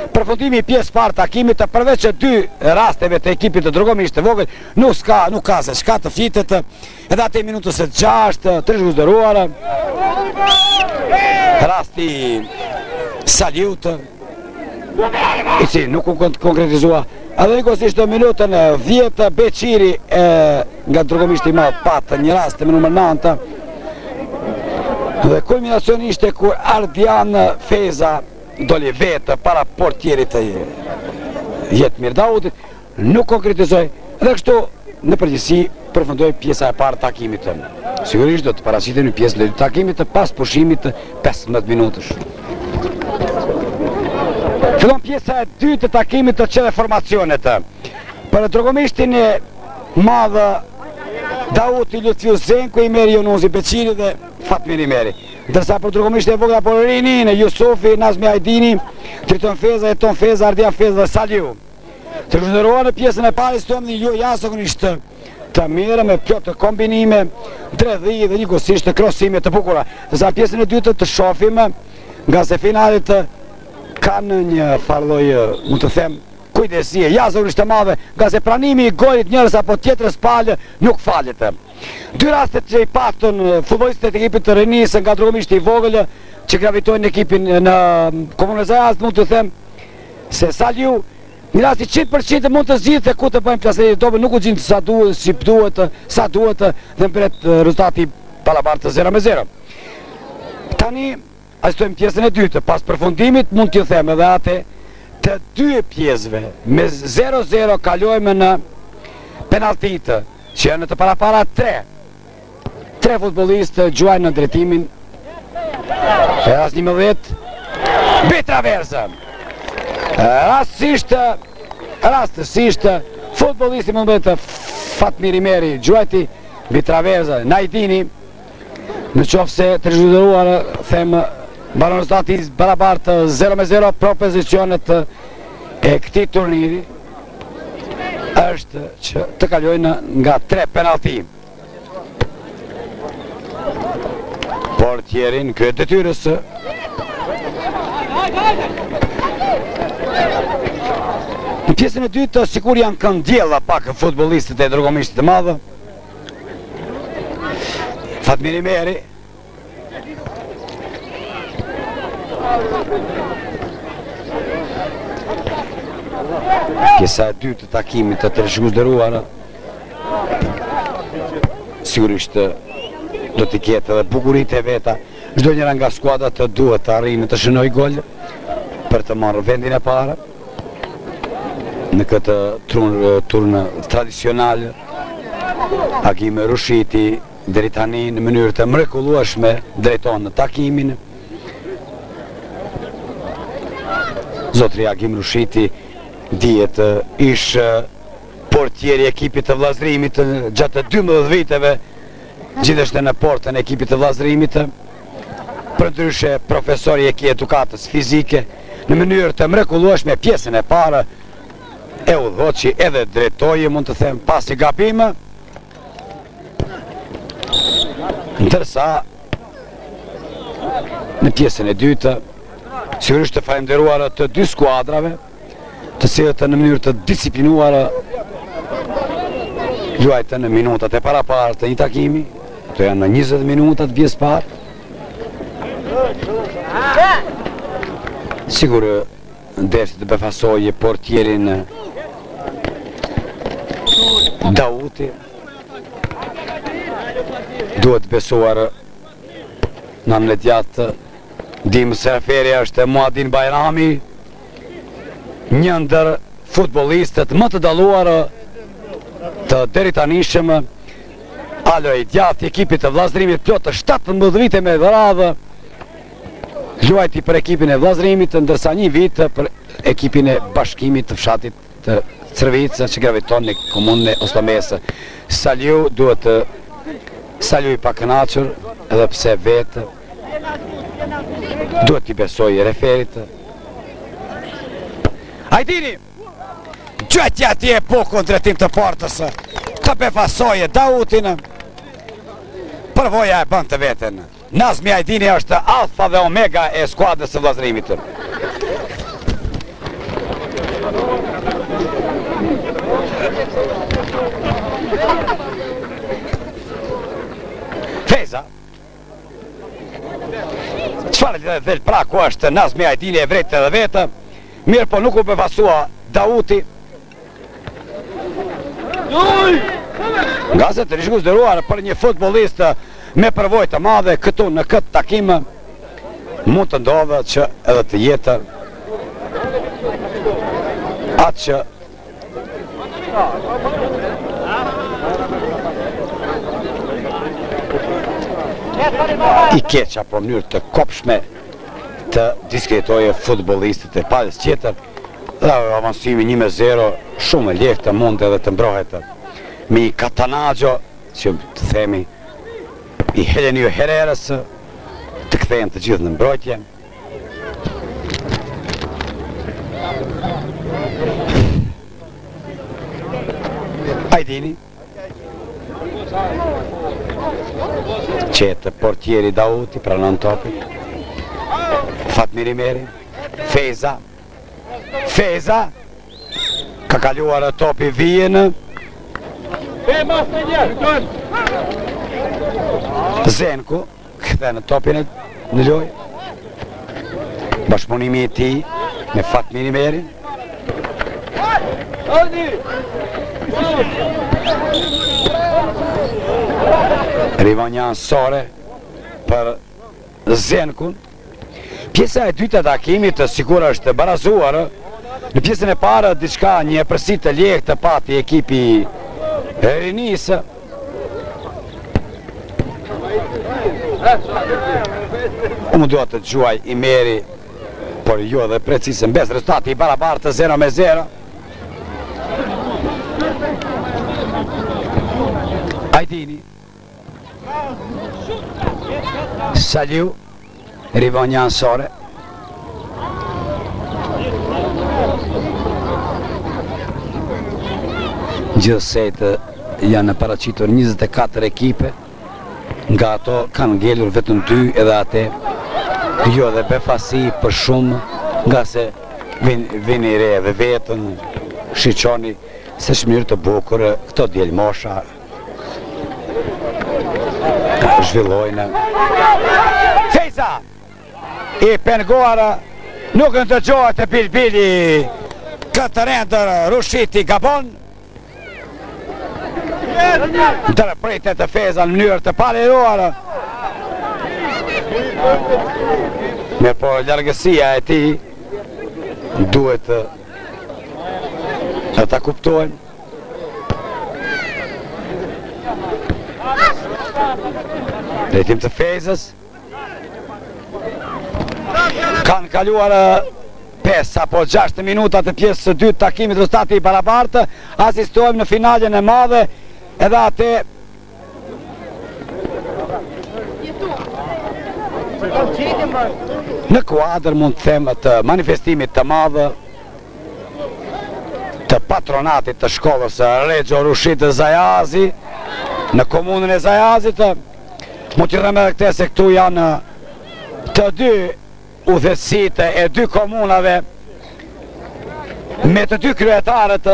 S4: Përfundimi I pjesë parë takimit, përveç 2 rasteve të ekipit të Dragomishtit të vogël, nuk ka se çka të flitet. Edhe atë minutës së 6 të zhvillëruar rasti Saliut, I cili nuk u konkretizua, Edhe njëkosisht në minutën 10 Beqiri nga Drogomisti Madh patë një rast me numër 9 dhe kulminacion ishte kur Ardian Feza doli vetë para portierit të Jetmir Dautit, nuk konkretizoi dhe kështu në përgjithësi përfundoi pjesa e parë takimit. Sigurisht do të paraqiten një pjesë e takimit pas pushimit të 15 minutësh. Fillon pjesa e dytë të takimit të çelë formacionet. Për Drogomistin e Madh Dauti Lutfiu Zenku i meri Jonuzi Beqiri dhe Fatmir i meri. Ndërsa për Drogomistin e vogël apo Rinin e Jusufi, Nazmi Ajdini, Triton Feza, Eton Feza, Ardian Feza dhe Saliu. Të zhvilluar në pjesën e parë situojmë një jashtëzakonisht të mirë me plot të kombinime, dredhi dhe njëkohësisht të krosime të bukura. Ndërsa pjesën e dytë të shohim nga se finalet kanë një farloj, mund të them, kujdesie, jashtëzakonisht të madhe, nga se pranimi i golit njërës apo tjetrës palë nuk falet. Dy rastet që i patën futbollistët e ekipit të Rinis nga Drogomishti i vogël që gravitojnë në ekipin në Komunën e Zajazit, mund të them se Saliu në rasti 100% mund të zgjidhte ku të bëjmë plasëri dobë, nuk u gjindë sa duhet dhe mbret rezultati barabartë 0-0. Tani asistojmë pjesën e dytë, pas përfundimit mund t'ju them edhe atë të dy pjesëve me 0-0 kalojmë në penaltitë që janë të para 3 futbollistë gjuajnë në drejtimin e as 11 Betraverza. Rastësisht futbollisti mund bëhet Fatmir i meri gjuajti Betraverza Najdini, në qoftë se të zhvilluar them mbaron rezultati barabartë 0-0 pro pozicionet e këtij turniri është që të kalojnë nga 3 penalti. Portierin këtë detyrës në pjesën e dytë sikur janë këndjella pak futbollistët e Drogomishtit të Madh. Fatmir i meri pjesa e dytë të takimit të zhvilluar sigurisht do t'i ketë edhe bukurit e veta. Çdo njëra nga skuadrat duhet të arrijë të shënojë gol për të marrë vendin e parë në këtë turn tradicional. Agim Rushiti deri tani në mënyrë të mrekullueshme drejton në takimin. Zotri Agim Rushiti dihet ish portieri i ekipit të vllazërimit gjatë 12 viteve, gjithashtu në portën e ekipit të vllazërimit, përndryshe profesori i edukatës fizike, në mënyrë të mrekullueshme pjesën e parë e udhëhoqi edhe drejtoi, mund të them, pasi gabim, ndërsa në pjesën e dytë sigurisht të falenderuar të dy skuadrave, të cilët në mënyrë të disiplinuar luajtën në minutat e paraparë të një takimi, to janë në 20 minutat pjesë parë. Sigur dersi të befasojë portierin Dauti. Duhet besuar në amletjat dim se referi është Muadin Bajrami, një ndër futbollistët më të dalluar të deri tanishëm, alo i djathtë i ekipit të vllazërimit plot të 17 vite me radhë, luajti për ekipin e vllazërimit, ndërsa një vit për ekipin e bashkimit të fshatit të Crvica që graviton në komunën e Ostamese. Saliu duhet Saliu i pakënaqur, edhe pse vetë duhet t'i besoj referit. Ajdini, gjëtja ti e po kundretim të portës, të befasoje Dautin, përvoja e bën të veten. Nazmi Ajdini është alfa dhe omega e skuadrës së vllazërimit. Feza çfarë dhe pra ku është Nazmi Ajdini e vretë edhe vetë, mirë po nuk u befasua Dauti, Nga se të rishkuzdëruar për një futbolist me përvojë të madhe këtu në këtë takim mund të ndodhë që edhe të jetë atë që i keqa për mënyrë të kopshme të diskretoje futbolistët e palës tjetër dhe avansimi 1-0 shumë e lehtë mund edhe të mbrohet me i Cattanaccio që të themi i Helenio Herreras të kthehen të gjithë në mbrojtje. Ajdini qetë portieri Dauti pranon topit. Fatmiri Meri, Feza ka kaluar topi vijen. Zenku kthen topin në lojë. Bashkëpunimi i tij me Fatmiri Meri. Rivonjan Sore për Zenkun. Pjesa e dytë e takimit të sigur është barazuar. Në pjesën e parë diçka një përsi të lehtë të pati ekipi Rinis. Unë duhet të gjuaj i Meri, por jo dhe precisë mbes rezultati i barabartë 0-0. Ajdini Saliu Rivonjan Sore gjithsejt janë paraqitur 24 ekipe, nga ato kanë ngelur vetëm 2 edhe ate jo dhe befasi për shumë nga se vini re dhe vetën shiqoni se shmirë të bukur këto djelmosha zhvillojnë. Fejza i penguar nuk në të gjohet e Bilbili këtë rendër Rushiti Gabon ndërpritet të Feza në mënyrë të paliruar me po largësia e ti duhet të ta kuptojnë. Drejtim të Fezës kanë kaluar 5 apo 6 minuta të pjesës së dytë takimit rezultati i barabartë. Asistojmë në finalen e madhe edhe atë në kuadër mund të them të manifestimit të madh të patronatit të shkollës Regjo Rushit Zajazi në komunën e Zajazit. Mund të them edhe këtë se këtu janë të dy udhëheqësitë e dy komunave me të dy kryetarët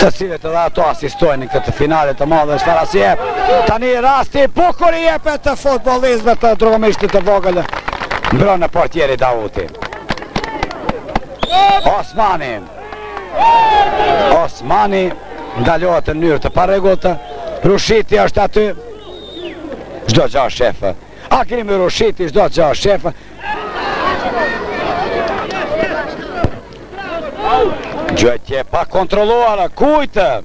S4: të cilët edhe ato asistojnë në këtë finale të madhe çfarë si jep. Tani rasti bukur i jepet të futbollistëve të drogomishtit të vogël mbron në portieri Dauti. Osmani ndalohet në mënyrë të parregullt. Rushiti është aty. Çdo gjë shef. Akrimi Rushiti çdo gjë shef. Gjëtje pa kontrolluar, kujtë.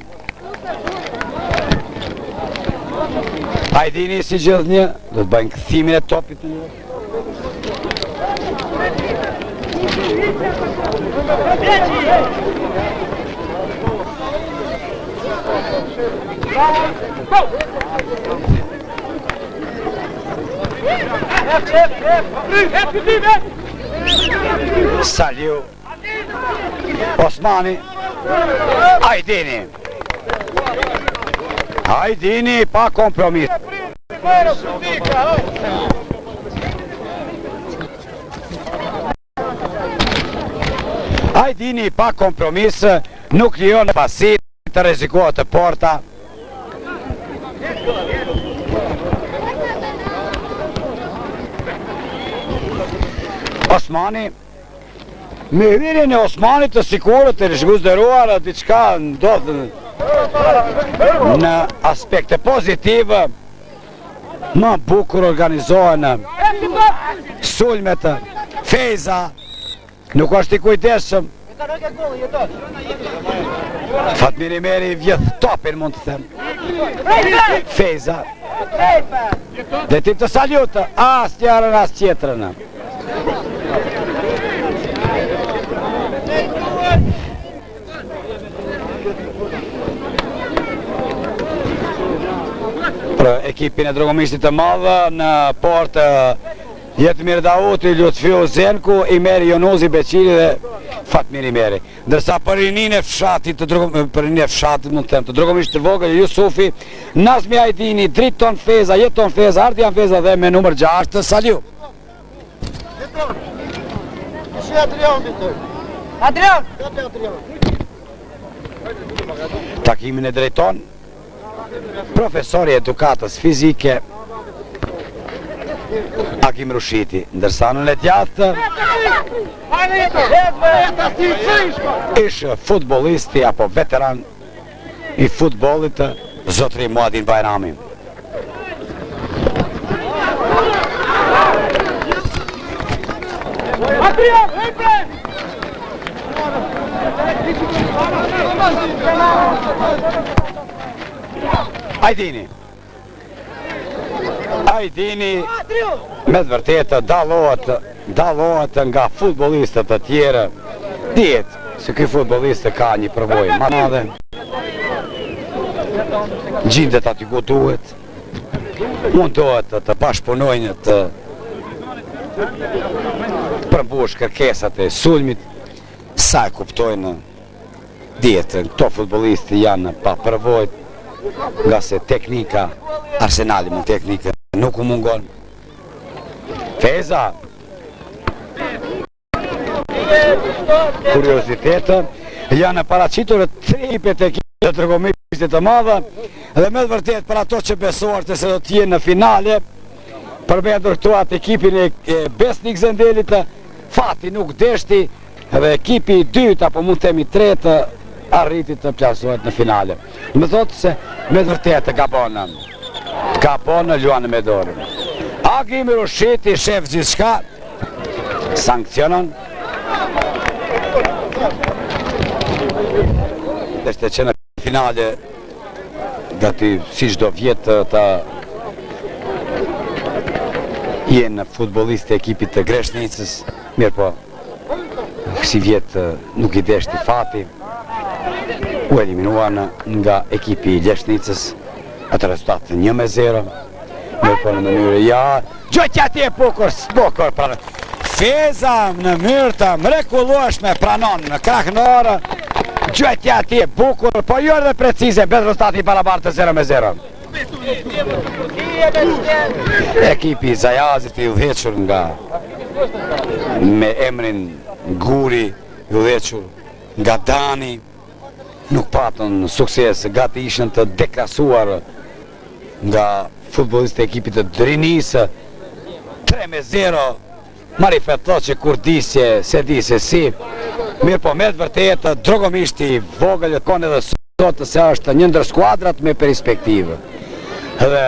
S4: Ajdini si gjithnjë, do të bëjnë kthimin e topit në një. Saliu Osmani Ajdini pa kompromis. Ajdini pa kompromis nuk lijon pasit të rrezikohet të porta. Osmani Me hyrjen e Osmanit të sikurët të zhguzderuar diçka ndodh në aspekte pozitive, më bukur organizohen sulmet, Feza nuk është i kujdesshëm. Fatmiri Meri vjedh topin, mund të them. Feza dhe ti të salutë, as njarën as tjetrën. Për ekipin e Drogomishtit të madhe në portë Jetmir Dauti, Lutfiu Zenku, Imeri Jonozi Beqiri dhe Fatmiri Meri. Ndërsa për rinin e fshatit mund të them të Drogomishtit të vogël, Jusufi, Nazmi Ajdini, Driton Feza, Jeton Feza, Ardian Feza dhe me numër 6 Saliu.
S5: Adrian!
S4: Takimin e drejton profesori edukatës fizike Akim Rushiti, ndërsa në letjatë ishë futbolisti apo veteran i futbolit Zotri Muadin Bajrami. Ajdini me të vërtetë dallohet nga futbolistët të tjerë. Dihet se ky futbollist ka një përvojë më madhe. Gjendet aty ku duhet. Mundohet të bashkëpunojnë të përmbush kërkesat e sulmit. Sa e kuptojnë, dihet këto futbollistë janë pa përvojë, nga se teknika, Arsenali më teknika nuk u mungon. Feza kuriozitetë janë paraqitur tripet e ekipit të Drogomishtit të madhe dhe me të vërtet për ato që besuar se do të jenë në finale përmendur këtu atë ekipin e Besnik Zendelit, fati nuk deshti dhe ekipi i dytë apo mund të themi i tretë arriti të plasohet në finale. Më thotë se me të vërtetë gabonë luanë me dorë. Akim Rushiti shef gjithçka, sankcionon. Deshte që në finale gati si çdo vjet ta jenë futbollistë e ekipit të Greshnicës, mirë po, kësi vjet nuk i deshti fati, u eliminuan nga ekipi i Leshnicës, atë rezultat 1-0, mirë po në mënyrë, gjojtja ti e bukur, Feza në mënyrë të mrekullueshme pranon në Krahënorë, gjojtja ti e bukur, po jo edhe precize, bet rezultati barabartë 0-0. Ekipi i Zajazit i udhëhequr me emrin Guri, i udhëhequr nga Dani, nuk patën sukses, gati ishën të deklasuar nga futbollistë e ekipit të Drinisë, 3-0, marifet thot që kur disje, se di se si, mirë po me të vërtetë, Drogomishti i vogël kon edhe sot se është një ndër skuadrat me perspektivë. Dhe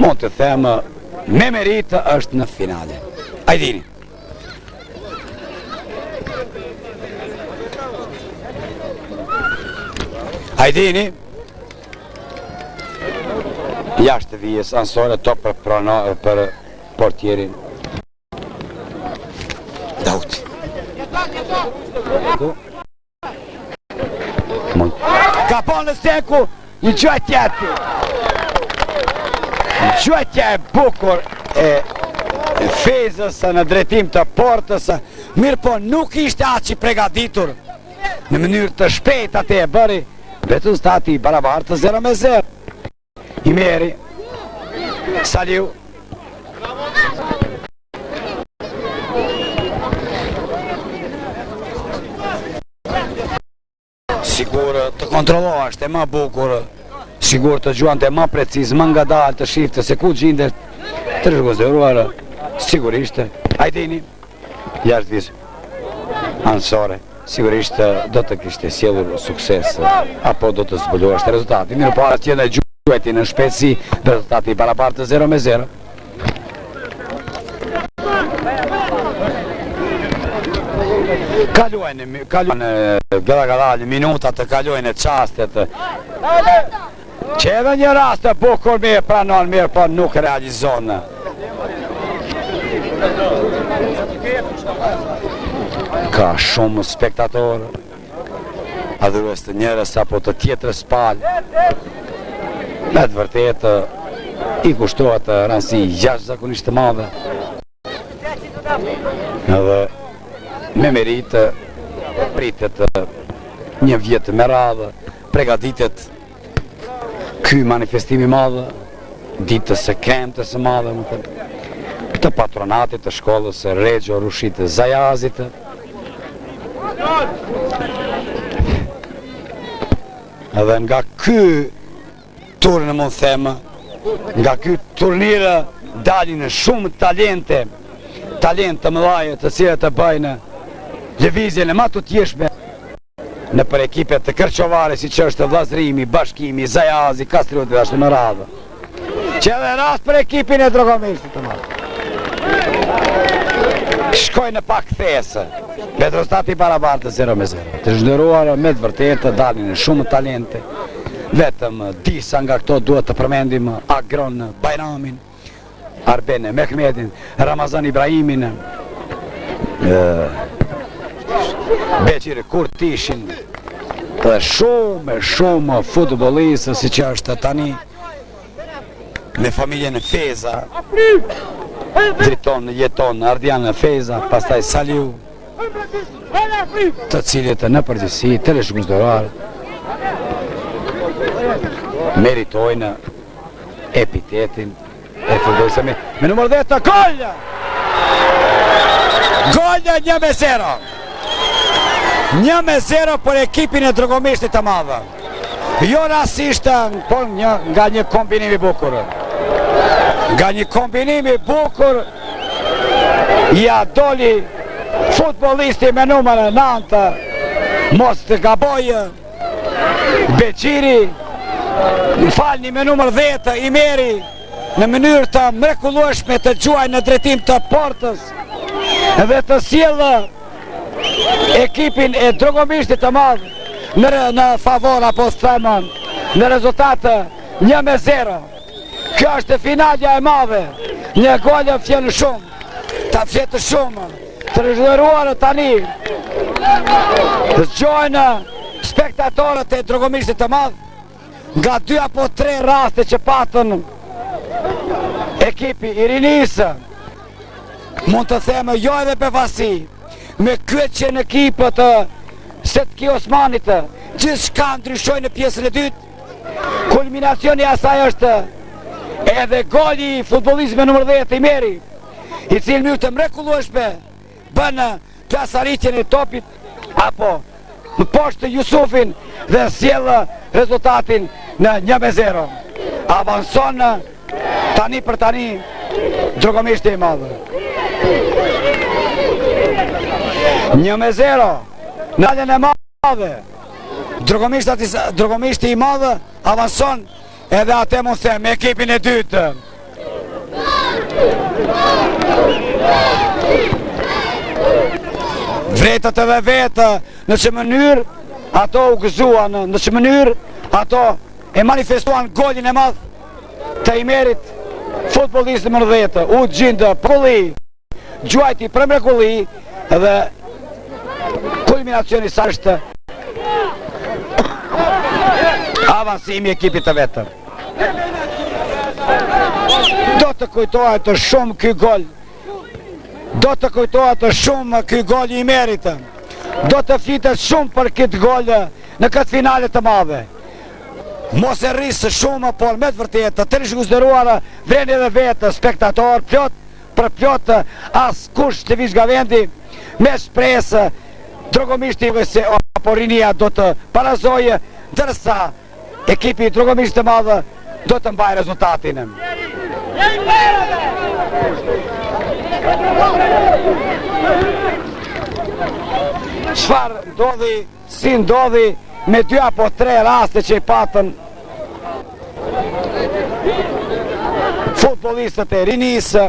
S4: mund të them me meritë është në finale. Ajdini. Ajdini jashtë vijës ansore top për portierin Dauti. Ka po në Zenku, një gjojtja e bukur e Fezës në drejtim të portës, mirë po nuk ishte aq i pregaditur, në mënyrë të shpejt atë e bëri, betu stati i barabartë 0-0. Imeri, Saliu, sigur të kontrollohesh të më bukur, sigur të gjuan të më preciz, më nga dalë të shifte se ku gjindet të rëgëzëruar, sigurisht Ajdini, jashtë vizë, ansore, sigurisht do të kishte sjellur sukses, apo do të zbuluar shte rezultati. Mirë po atje në gjuajti në shpejtësi, rezultati barabartë 0-0. Kaluajnë gëdha minutat të kaluajnë qastet, që edhe një rast të bukur mirë pranon mirë, po nuk realizon. Ka shumë spektatorë, adhurues të njerëz apo të tjetrës palë. Me të vërtetë i kushtohet rëndësi jashtëzakonisht të madhe. Edhe me meritë pritet një vjetë me radhë, përgatitet ky manifestimi madhe, ditës së kremtës së madhe, të patronatit të shkollës Regjo Rushit Zajazit. Edhe nga ky turnë mund thema, nga ky turnirë dalin shumë talente të mëdhaje të cilët të bëjnë lëvizjen e më të tjeshme në për ekipet të Kërçovare, si që është Vllazërimi, Bashkimi, Zajazi, Kastrioti dhe ashtu me radhë. Që edhe rast për ekipin e Drogomishtit të madh. Shkojnë në pak thesë, me rezultati barabartë 0-0. Të zhduruar me të vërtetë dalin shumë talente, vetëm disa nga këto duhet të përmendim: Agron Bajramin, Arben Mehmedin, Ramazan Ibrahimin, Beqir Kurtishin, dhe shumë futbollistë, si që është tani me familjen Feza, jeton Ardian Feza, pastaj Saliu, të cilët në përgjithësi të rishguzdorar meritojnë epitetin e futbollistë me numër 10 Golja! Golja 1-0! 1-0 për ekipin e Drogomishtit të madhe. Jo rasisht, por nga një kombinimi bukur. Nga një kombinimi bukur ja doli futbollisti me numër 9, mos të gabojë, Beqiri, falni, me numër 10, Imeri, në mënyrë të mrekullueshme të gjuaj në drejtim të portës dhe të sjellë ekipin e Drogomishtit të madh në favor apo themën në rezultat 1-0. Kjo është finalja e madhe, një gol fjenë shumë, ta fjetë shumë, të rëzhëruar tani, të zgjojnë spektatorët e Drogomishtit të madh, nga 2 apo 3 raste që patën ekipi i rinisë, mund të theme jo edhe befasi, me këtë që në ekipët Setki Osmanit, gjithë shka ndryshoj në pjesën e dytë, kulminacioni asaj është edhe goli i futbollizme nëmër 10 Imeri, i cilë mjë të mrekullueshme bënë plasaritjen e topit, apo në poshtë Jusufin dhe sjellë rezultatin në 1-0. Avanson tani për tani Drogomishti i madhe. 1-0 në halën e madhe. Drogomishti i madhe avanson edhe atë mund them me ekipin e dytë. Vretët edhe vetë në që mënyrë ato u gëzuan, në që mënyrë ato e manifestuan golin e madh të Imerit, futbollistë nëmër 10, u gjindë përkulli, gjuajti për mrekulli dhe kulminacioni sa është avansimi ekipit të vetër. Do të kujtohet të shumë ky gol, do të kujtohet të shumë ky gol i Imerit, do të flitet shumë për këtë gol në këtë finale të madhe. Mos e rrisë shumë, por me të vërtetë të rishguzderuar vreni dhe vetë, spektator, plot për plot, as kush të vish nga vendi, me shpresë, Drogomishti se apo rinia do të parazojë, ndërsa ekipi i Drogomishtit të madhe do të mbajë rezultatin. Çfarë ndodhi, si ndodhi me 2 apo 3 raste që i patën futbolistët e rinisë,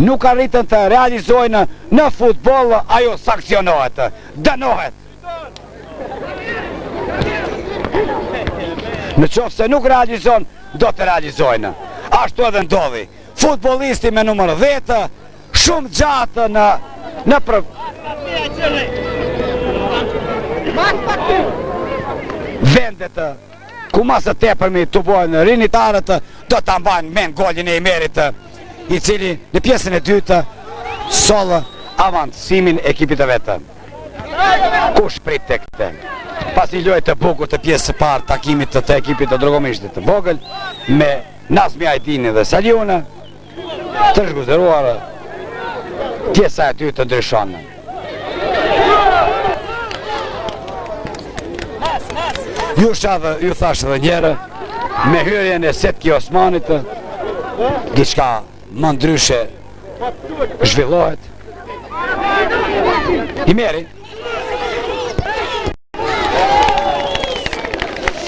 S4: nuk arritën të realizojnë në futbol, ajo sankcionohet, dënohet. Në qoftë se nuk realizon, do të realizojnë. Ashtu edhe ndodhi. Futbolisti me numër 10, shumë gjatë në vendet ku masë të tepërmi të bojnë rinitarët, do të mbajnë men golin e Imerit, i cili në pjesën e dytë solë avancimin ekipit të vetë. Kush prit të këte? Pas një lojë të bukur të pjesë së parë takimit të ekipit të Drogomishtit të vogël me Nazmi Ajdini dhe Saliuna, të zhguzeruar pjesa e dytë të ndryshon. Ju thash edhe njëherë, me hyrjen e Setki Osmanit, diçka më ndryshe zhvillohet. Imeri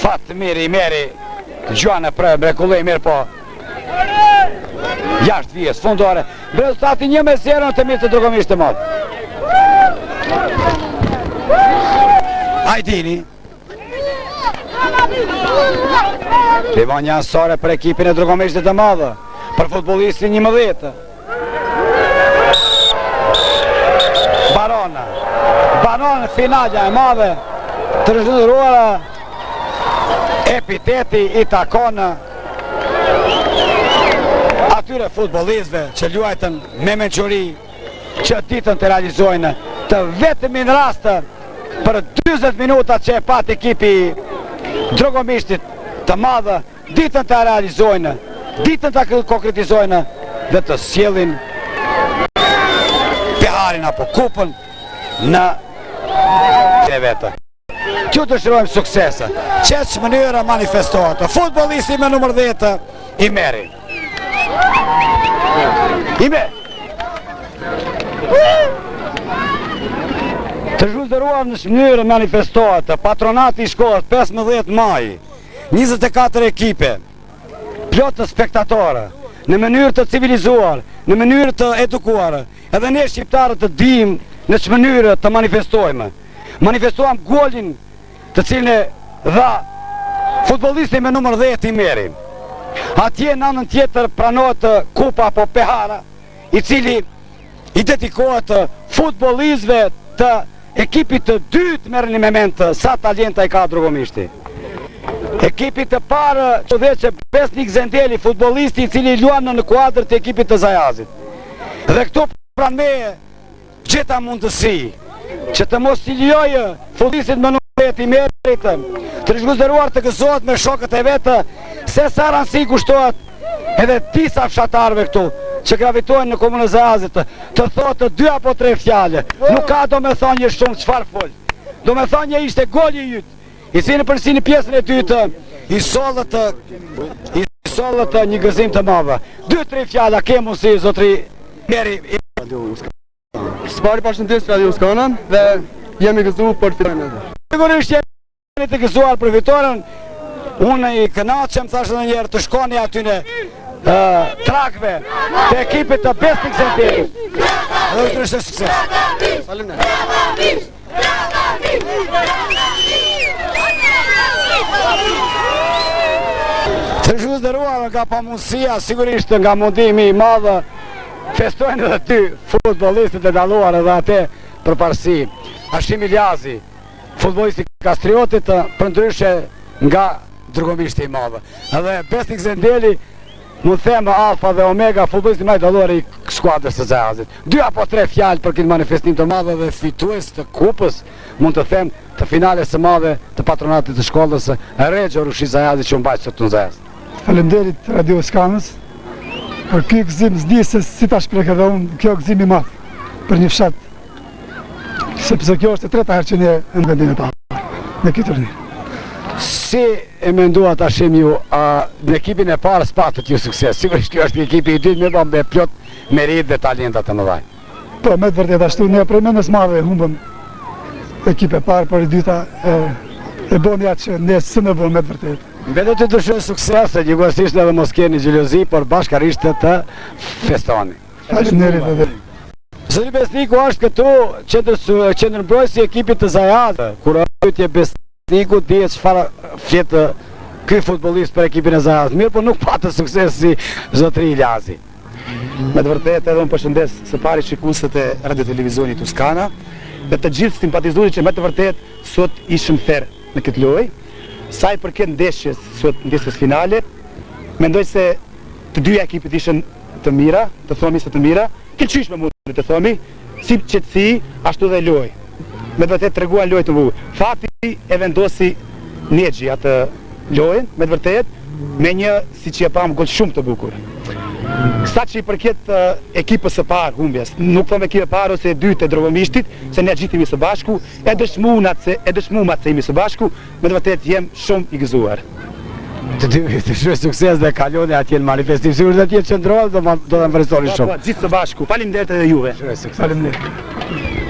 S4: Fatmir Imeri gjuan e prë mrekullë Imeri, po jashtë vijes fundore, rezultati 1-0 në të mirë të Drogomisht të madhë. Ajdini Livon jansore për ekipin e Drogomishtit të madhë, për futbolistin 11. Baron finalja e madhe të rëzhëndëruara, epiteti i takon atyre futbolistëve që luajtën me mençuri, që ditën të realizojnë të vetëmin rastë për 20 minuta që e pat ekipi Drogomishtit të madhe, ditën të realizojnë, ditën të konkretizojnë dhe të sjellin peharin apo kupën në e vetë. Që të shirojmë suksese, qëtë mënyra manifestohet, futbolisti me numër 10, Imeri. Të zhvillëruar në mënyrë manifestohet, patronati i shkollës 15 maj, 24 ekipe, plot të spektatorë, në mënyrë të civilizuar, në mënyrë të edukuar, edhe ne shqiptarët të dim në që mënyrë të manifestojmë. Manifestuam golin të cilën e dha futbolisti me numër 10 Imeri. Atje në anën tjetër pranohet kupa apo pehara, i cili i dedikohet futbolistëve të ekipit të dytë merrni me mend sa talenta i ka Drogomishti. Ekipit të parë që dhe që Besnik Zendeli, futbolisti i cili luan në kuadrë të ekipit të Zajazit. Dhe këtu pranë me gjeta mundësi që të mos t'i lijojë futbolistit më numër 10 Imerit të zhvillëruar të gëzohet me shokët e vetë, se sa rëndësi kushtohet edhe disa fshatarëve këtu që gravitojnë në komunën e Zajazit, të thotë 2 apo 3 fjale. Nuk ka do me thonje shumë çfarë fol. Do me thonje ishte goli i ytë, i si në përsi në pjesën e dytë, i sollët një gëzim të madhe. 2-3 fjala ke mundësi, zotri Meri.
S5: Spari përshëndes Radio Skanën dhe jemi gëzuar për fitoren.
S4: Sigurisht jemi të gëzuar për fitoren. Unë i kënaqem, thash edhe njerë, të shkoni aty në trakve të ekipit të Besnik Zendeli. Dhe të rështë sukses. Të zhvillëruar nga pamundësia, sigurisht nga mundimi i madhe, festojnë edhe ty futbolistët e dalluar edhe ate për parësi. Hashim Iljazi, futbolisti Kastriotit, për ndryshe nga Drogomishti i madhe. Edhe Besnik Zendeli, mund themë alfa dhe omega, futbolisti më i dalluar i skuadrës së Zajazit. 2 apo 3 fjalë për këtë manifestim të madhe dhe fitues të kupës, mund të them, të finales së madhe të patronatit të shkollës Regjo Rushi Zajazit që mbajtë sot në Zajaz.
S5: Faleminderit Radio Skanës për kjo gëzim, s'di se si ta shpreh edhe unë, kjo gëzim i madh për një fshat, sepse kjo është e treta herë që ne në vendin e parë në këtë turnim.
S4: Si e menduat Hashim ju, në ekipin e parë s'patët ju sukses? Sigurisht kjo është ekipi i dytë me plot merit dhe talentat të mëdhaj.
S5: Po, me të vërtet ashtu, ne prej mendes madhe humbëm ekipe parë, por e dyta e boni atë që ne së në bënë me të vërtet.
S4: Vetë të dëshoj sukses, e njëgostisht edhe mos keni xhelozi, por bashkarisht të festoni.
S5: Faleminderit edhe.
S4: Zëri Besniku është këtu qendërmbrojtësi i ekipit të Zajazit. Kur pyetje Besniku dihet çfarë flet ky futbollist për ekipin e Zajazit. Mirë, por nuk patë sukses si zotëri Iljazi.
S6: Me të vërtet edhe unë përshëndes së pari shikuesët e Radio Televizionit Tuskana dhe të gjithë simpatizuesit që me të vërtet sot ishëm fair në këtë lojë. Sa i përket ndeshjes sot, ndeshjes finale, mendoj se të dyja ekipet ishën të mira, të thomi se të mira, këlqyeshme mund të thomi, si qetësi, ashtu dhe lojë. Me të vërtet treguan lojë të bukur. Fati e vendosi Nexhi atë lojën, me të vërtet, me një, siç e pam, gol shumë të bukur. Sa që i përket ekipës së parë humbjes, nuk thom ekipë e parë ose e dytë e Drovomishtit, se ne gjithë jemi së bashku, e dëshmuat se jemi së bashku, me të vërtet jem shumë i gëzuar.
S4: Të dy të shoj sukses dhe kaloni atje në manifestim, sigur dhe atje qendrohet do të më impresoni shumë.
S6: Gjithë së bashku, faleminderit edhe juve.
S5: Faleminderit.